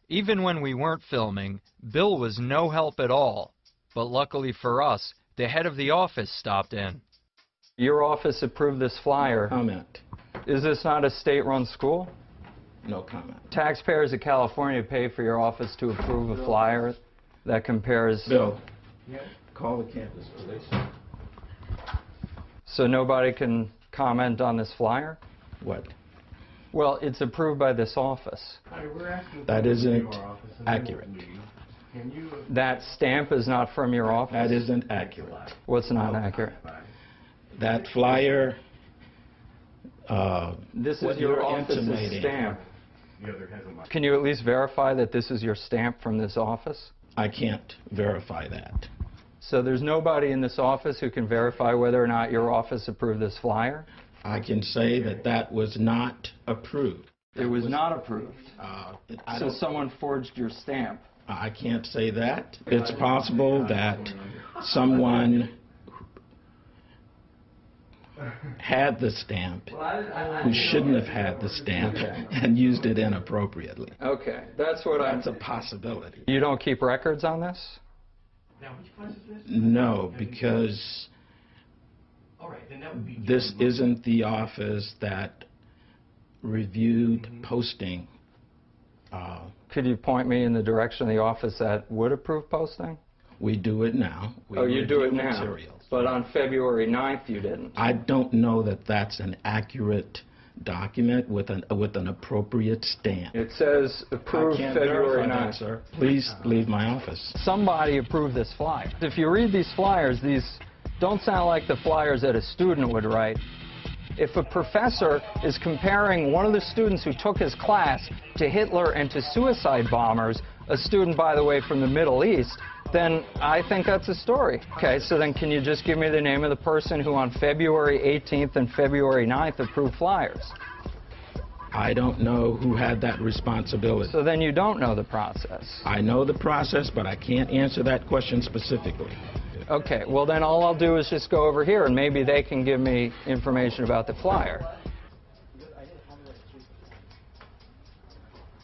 [SPEAKER 2] Even when we weren't filming, Bill was no help at all. But luckily for us, the head of the office stopped in. Your office approved this flyer.
[SPEAKER 3] Comment.
[SPEAKER 2] Is this not a state-run school?
[SPEAKER 3] No comment.
[SPEAKER 2] Taxpayers of California pay for your office to approve a flyer that compares...
[SPEAKER 3] Bill, call the campus police.
[SPEAKER 2] So nobody can comment on this flyer?
[SPEAKER 3] What?
[SPEAKER 2] Well, it's approved by this office.
[SPEAKER 3] That isn't accurate.
[SPEAKER 2] That stamp is not from your office?
[SPEAKER 3] That isn't accurate.
[SPEAKER 2] What's not accurate?
[SPEAKER 3] That flyer,
[SPEAKER 2] this
[SPEAKER 3] what
[SPEAKER 2] is your
[SPEAKER 3] you're
[SPEAKER 2] office's
[SPEAKER 3] intimating.
[SPEAKER 2] stamp. Can you at least verify that this is your stamp from this office?
[SPEAKER 3] I can't verify that.
[SPEAKER 2] So there's nobody in this office who can verify whether or not your office approved this flyer?
[SPEAKER 3] I can say that that was not approved.
[SPEAKER 2] It was not approved. So someone forged your stamp.
[SPEAKER 3] I can't say that. It's possible that someone had the stamp who shouldn't have had the stamp and used it inappropriately.
[SPEAKER 2] Okay, that's what
[SPEAKER 3] That's a possibility.
[SPEAKER 2] You don't keep records on this?
[SPEAKER 3] No, because this isn't the office that reviewed posting.
[SPEAKER 2] Could you point me in the direction of the office that would approve posting?
[SPEAKER 3] We do it now.
[SPEAKER 2] Oh, you do it
[SPEAKER 3] review
[SPEAKER 2] now?
[SPEAKER 3] materials.
[SPEAKER 2] But on February 9th you didn't?
[SPEAKER 3] I don't know that that's an accurate document with an appropriate stamp.
[SPEAKER 2] It says approved
[SPEAKER 3] I can't
[SPEAKER 2] February
[SPEAKER 3] verify
[SPEAKER 2] 9th.
[SPEAKER 3] that, sir. Please leave my office.
[SPEAKER 2] Somebody approved this flyer. If you read these flyers, these don't sound like the flyers that a student would write. If a professor is comparing one of the students who took his class to Hitler and to suicide bombers, a student, by the way, from the Middle East, then I think that's a story. Okay, so then can you just give me the name of the person who on February 18th and February 9th approved flyers?
[SPEAKER 3] I don't know who had that responsibility.
[SPEAKER 2] So then you don't know the process.
[SPEAKER 3] I know the process, but I can't answer that question specifically.
[SPEAKER 2] Okay, well then all I'll do is just go over here and maybe they can give me information about the flyer.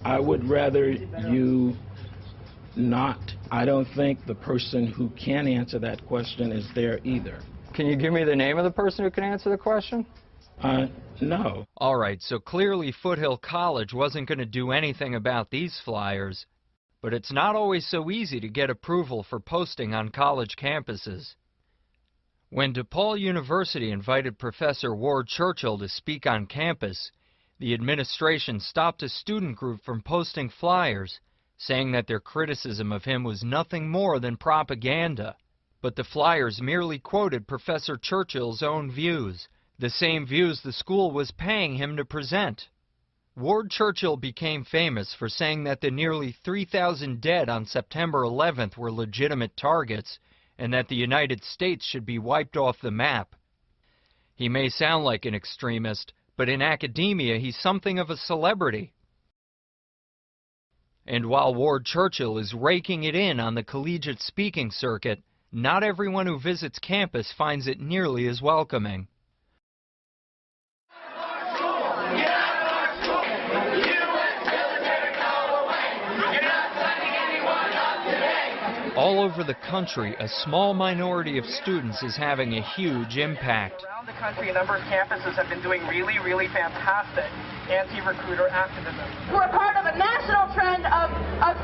[SPEAKER 3] I would rather you not. I don't think the person who can answer that question is there either.
[SPEAKER 2] Can you give me the name of the person who can answer the question?
[SPEAKER 3] No.
[SPEAKER 2] All right, so clearly Foothill College wasn't going to do anything about these flyers. But it's not always so easy to get approval for posting on college campuses. When DePaul University invited Professor Ward Churchill to speak on campus, the administration stopped a student group from posting flyers, saying that their criticism of him was nothing more than propaganda. But the flyers merely quoted Professor Churchill's own views, the same views the school was paying him to present. Ward Churchill became famous for saying that the nearly 3,000 dead on September 11th were legitimate targets and that the United States should be wiped off the map. He may sound like an extremist, but in academia he's something of a celebrity. And while Ward Churchill is raking it in on the collegiate speaking circuit, not everyone who visits campus finds it nearly as welcoming. All over the country, a small minority of students is having a huge impact.
[SPEAKER 5] Around the country, a number of campuses have been doing really, really fantastic anti-recruiter activism.
[SPEAKER 6] We're part of a national trend of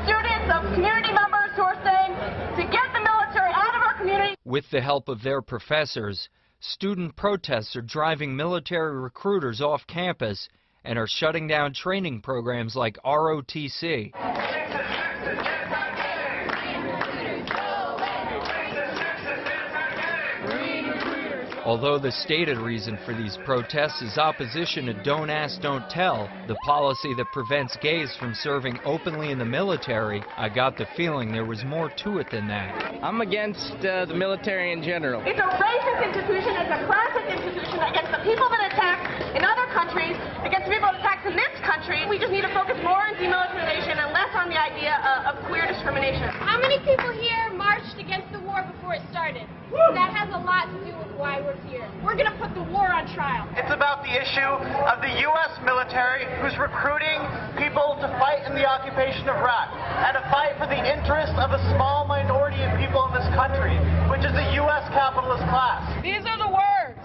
[SPEAKER 6] students, of community members who are saying,
[SPEAKER 2] With the help of their professors, student protests are driving military recruiters off campus and are shutting down training programs like ROTC. Although the stated reason for these protests is opposition to Don't Ask, Don't Tell, the policy that prevents gays from serving openly in the military, I got the feeling there was more to it than that.
[SPEAKER 6] I'm against the military in general.
[SPEAKER 7] It's a racist institution, it's a classic institution against the people that attack in other countries, against the people that attack in this country. We just need to focus more on demilitarization and less on the idea of queer discrimination.
[SPEAKER 8] How many people here marched against the war before it started? That has a lot to do with why we're here. We're going to put the war on trial.
[SPEAKER 5] It's about the issue of the U.S. military who's recruiting people to fight in the occupation of Iraq and to fight for the interests of a small minority of people in this country, which is the U.S. capitalist class.
[SPEAKER 8] These are the words.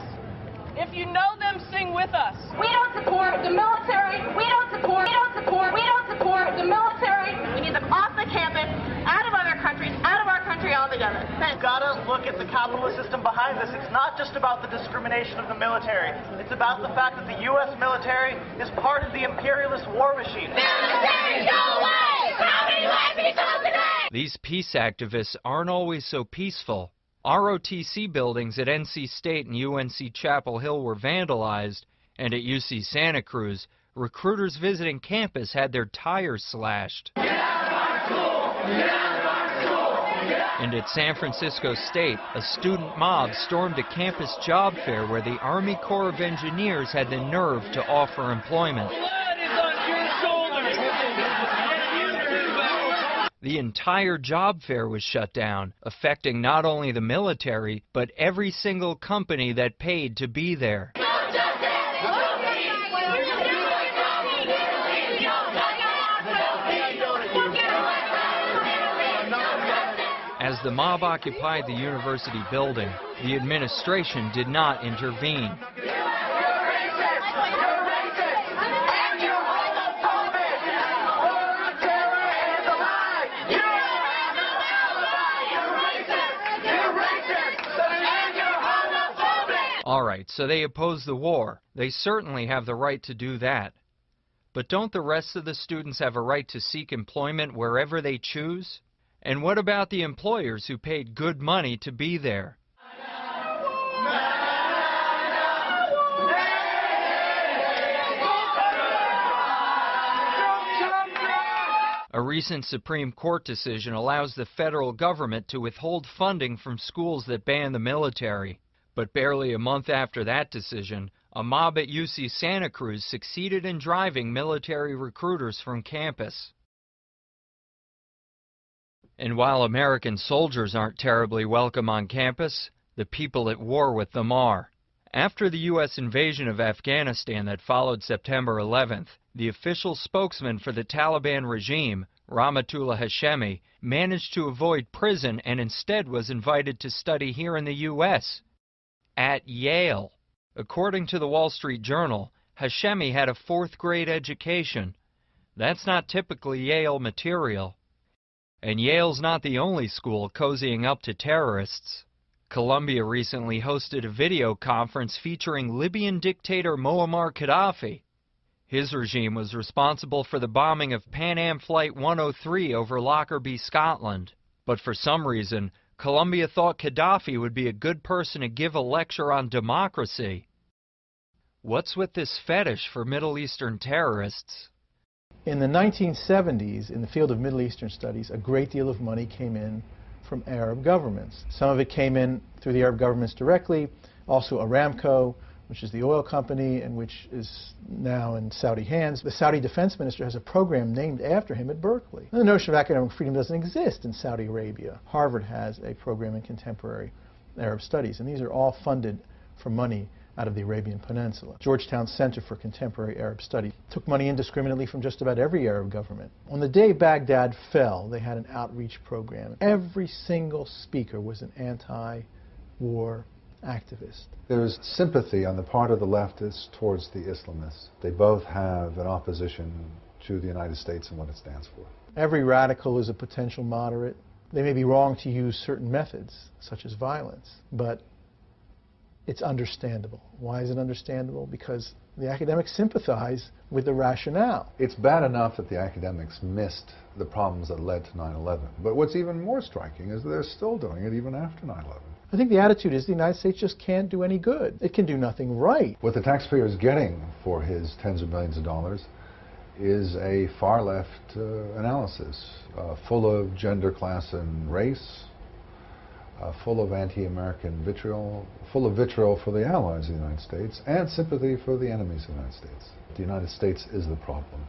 [SPEAKER 8] If you know them, sing with us.
[SPEAKER 7] We don't support the military. We don't support the military. We need them off the campus, out of other countries, out of our country altogether.
[SPEAKER 5] You've got to look at the capitalist system behind this. It's not just about the discrimination of the military. It's about the fact that the U.S. military is part of the imperialist war machine.
[SPEAKER 8] Military, go away! How many white people today?
[SPEAKER 2] These peace activists aren't always so peaceful. ROTC buildings at NC State and UNC Chapel Hill were vandalized, and at UC Santa Cruz, recruiters visiting campus had their tires slashed.
[SPEAKER 8] Get out of our school! Get out of our school!
[SPEAKER 2] And at San Francisco State, a student mob stormed a campus job fair where the Army Corps of Engineers had the nerve to offer employment. The entire job fair was shut down, affecting not only the military, but every single company that paid to be there. As the mob occupied the university building, the administration did not intervene. All right, so they oppose the war. They certainly have the right to do that. But don't the rest of the students have a right to seek employment wherever they choose? And what about the employers who paid good money to be there? A recent Supreme Court decision allows the federal government to withhold funding from schools that ban the military. But barely a month after that decision, a mob at UC Santa Cruz succeeded in driving military recruiters from campus. And while American soldiers aren't terribly welcome on campus, the people at war with them are. After the U.S. invasion of Afghanistan that followed September 11th, the official spokesman for the Taliban regime, Rahmatullah Hashemi, managed to avoid prison and instead was invited to study here in the U.S. at Yale. According to the Wall Street Journal, Hashemi had a fourth-grade education. That's not typically Yale material. And Yale's not the only school cozying up to terrorists. Columbia recently hosted a video conference featuring Libyan dictator Muammar Gaddafi. His regime was responsible for the bombing of Pan Am Flight 103 over Lockerbie, Scotland. But for some reason, Columbia thought Gaddafi would be a good person to give a lecture on democracy. What's with this fetish for Middle Eastern terrorists?
[SPEAKER 11] In the 1970s, in the field of Middle Eastern studies, a great deal of money came in from Arab governments. Some of it came in through the Arab governments directly, also Aramco, which is the oil company and which is now in Saudi hands. The Saudi defense minister has a program named after him at Berkeley. And the notion of academic freedom doesn't exist in Saudi Arabia. Harvard has a program in contemporary Arab studies, and these are all funded from money out of the Arabian Peninsula. Georgetown Center for Contemporary Arab Studies took money indiscriminately from just about every Arab government. On the day Baghdad fell, they had an outreach program. Every single speaker was an anti-war activist.
[SPEAKER 17] There's sympathy on the part of the leftists towards the Islamists. They both have an opposition to the United States and what it stands for.
[SPEAKER 11] Every radical is a potential moderate. They may be wrong to use certain methods, such as violence, but it's understandable. Why is it understandable? Because the academics sympathize with the rationale.
[SPEAKER 17] It's bad enough that the academics missed the problems that led to 9/11. But what's even more striking is that they're still doing it even after 9/11.
[SPEAKER 11] I think the attitude is the United States just can't do any good. It can do nothing right.
[SPEAKER 17] What the taxpayer is getting for his tens of millions of dollars is a far-left analysis, full of gender, class, and race, full of anti-American vitriol, full of vitriol for the allies of the United States, and sympathy for the enemies of the United States. The United States is the problem.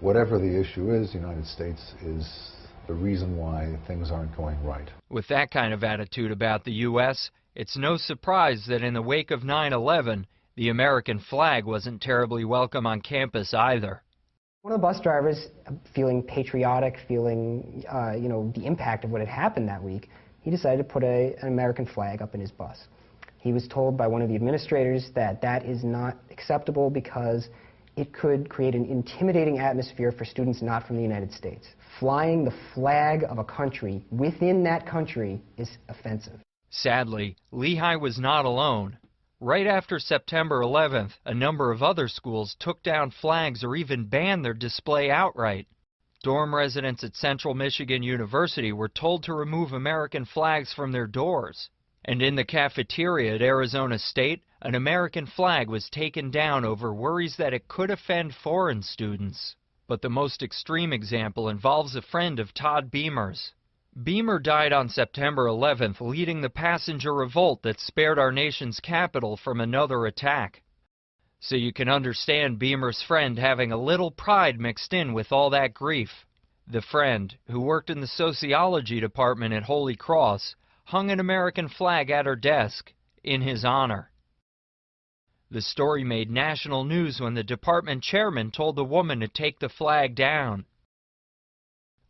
[SPEAKER 17] Whatever the issue is, the United States is the reason why things aren't going right.
[SPEAKER 2] With that kind of attitude about the U.S., it's no surprise that in the wake of 9/11, the American flag wasn't terribly welcome on campus either.
[SPEAKER 14] One of the bus drivers, feeling patriotic, feeling the impact of what had happened that week, he decided to put an American flag up in his bus. He was told by one of the administrators that that is not acceptable because it could create an intimidating atmosphere for students not from the United States. Flying the flag of a country within that country is offensive.
[SPEAKER 2] Sadly, Lehigh was not alone. Right after September 11th, a number of other schools took down flags or even banned their display outright. Dorm residents at Central Michigan University were told to remove American flags from their doors. And in the cafeteria at Arizona State, an American flag was taken down over worries that it could offend foreign students. But the most extreme example involves a friend of Todd Beamer's. Beamer died on September 11th, leading the passenger revolt that spared our nation's capital from another attack. So you can understand Beamer's friend having a little pride mixed in with all that grief. The friend, who worked in the sociology department at Holy Cross, hung an American flag at her desk in his honor. The story made national news when the department chairman told the woman to take the flag down.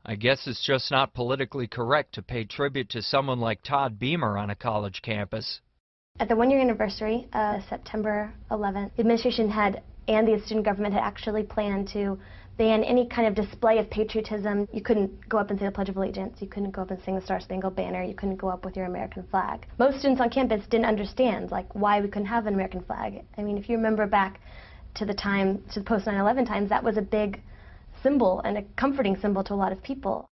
[SPEAKER 2] I guess it's just not politically correct to pay tribute to someone like Todd Beamer on a college campus.
[SPEAKER 18] At the one-year anniversary, September 11th, the administration and the student government had actually planned to ban any kind of display of patriotism. You couldn't go up and say the Pledge of Allegiance. You couldn't go up and sing the Star-Spangled Banner. You couldn't go up with your American flag. Most students on campus didn't understand, why we couldn't have an American flag. I mean, if you remember back to the post-9/11 times, that was a big symbol and a comforting symbol to a lot of people.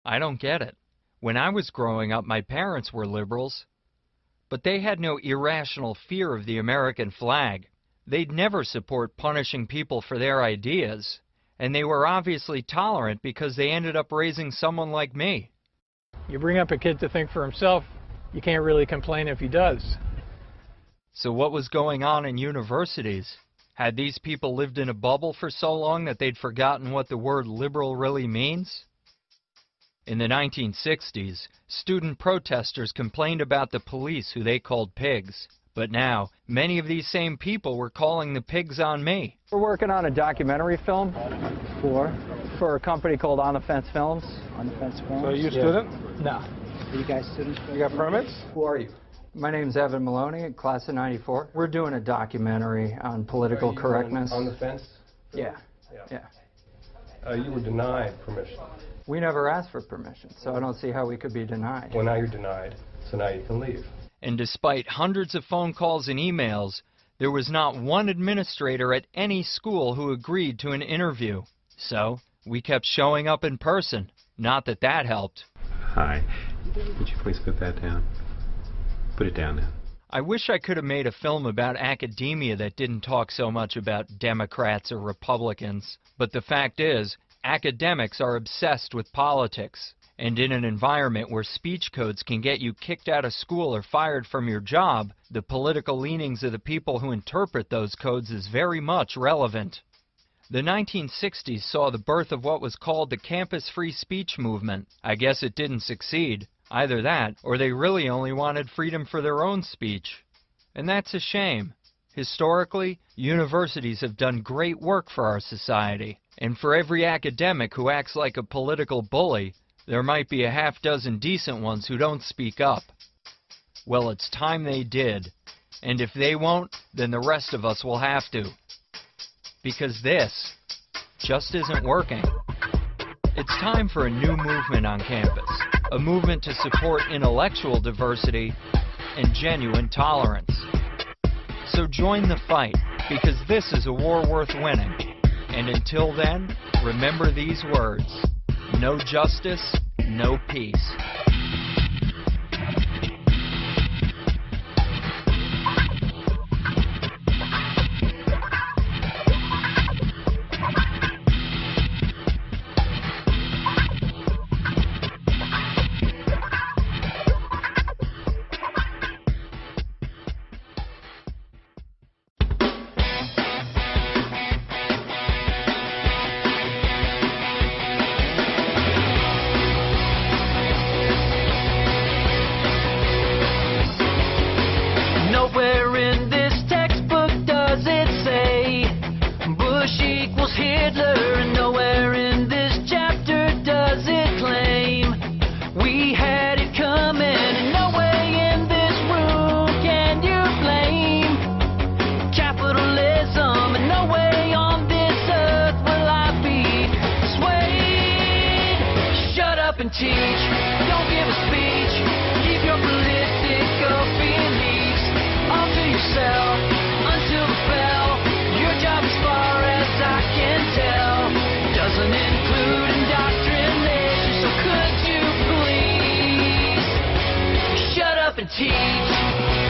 [SPEAKER 2] I don't get it. When I was growing up, my parents were liberals, but they had no irrational fear of the American flag. They'd never support punishing people for their ideas, and they were obviously tolerant because they ended up raising someone like me.
[SPEAKER 19] You bring up a kid to think for himself, you can't really complain if he does.
[SPEAKER 2] So what was going on in universities? Had these people lived in a bubble for so long that they'd forgotten what the word liberal really means? In the 1960s, student protesters complained about the police, who they called pigs. But now, many of these same people were calling the pigs on me.
[SPEAKER 23] We're working on a documentary film for a company called On the Fence Films.
[SPEAKER 19] On the Fence Films? So are you a student?
[SPEAKER 23] No.
[SPEAKER 19] Are you guys students? You got permits?
[SPEAKER 23] Who are you? My name's Evan Maloney, class of '94. We're doing a documentary on political correctness.
[SPEAKER 24] On the fence?
[SPEAKER 23] Yeah.
[SPEAKER 24] You were denied permission.
[SPEAKER 23] We never asked for permission, so I don't see how we could be denied.
[SPEAKER 24] Well, now you're denied, so now you can leave.
[SPEAKER 2] And despite hundreds of phone calls and emails, there was not one administrator at any school who agreed to an interview. So we kept showing up in person. Not that that helped.
[SPEAKER 24] Hi. Would you please put that down? Put it down now.
[SPEAKER 2] I wish I could have made a film about academia that didn't talk so much about Democrats or Republicans. But the fact is, academics are obsessed with politics. And in an environment where speech codes can get you kicked out of school or fired from your job, the political leanings of the people who interpret those codes is very much relevant. The 1960s saw the birth of what was called the campus free speech movement. I guess it didn't succeed. Either that, or they really only wanted freedom for their own speech. And that's a shame. Historically, universities have done great work for our society. And for every academic who acts like a political bully, there might be a half-dozen decent ones who don't speak up. Well, it's time they did. And if they won't, then the rest of us will have to. Because this just isn't working. It's time for a new movement on campus, a movement to support intellectual diversity and genuine tolerance. So join the fight, because this is a war worth winning. And until then, remember these words: no justice, no peace.
[SPEAKER 1] Nowhere in this textbook does it say Bush equals Hitler, and nowhere in this chapter does it claim we had it coming, and no way in this room can you blame capitalism, and no way on this earth will I be swayed. Shut up and teach, don't give a speech, keep your political beliefs all to yourself until the bell. Your job, as far as I can tell, doesn't include indoctrination. So could you please shut up and teach?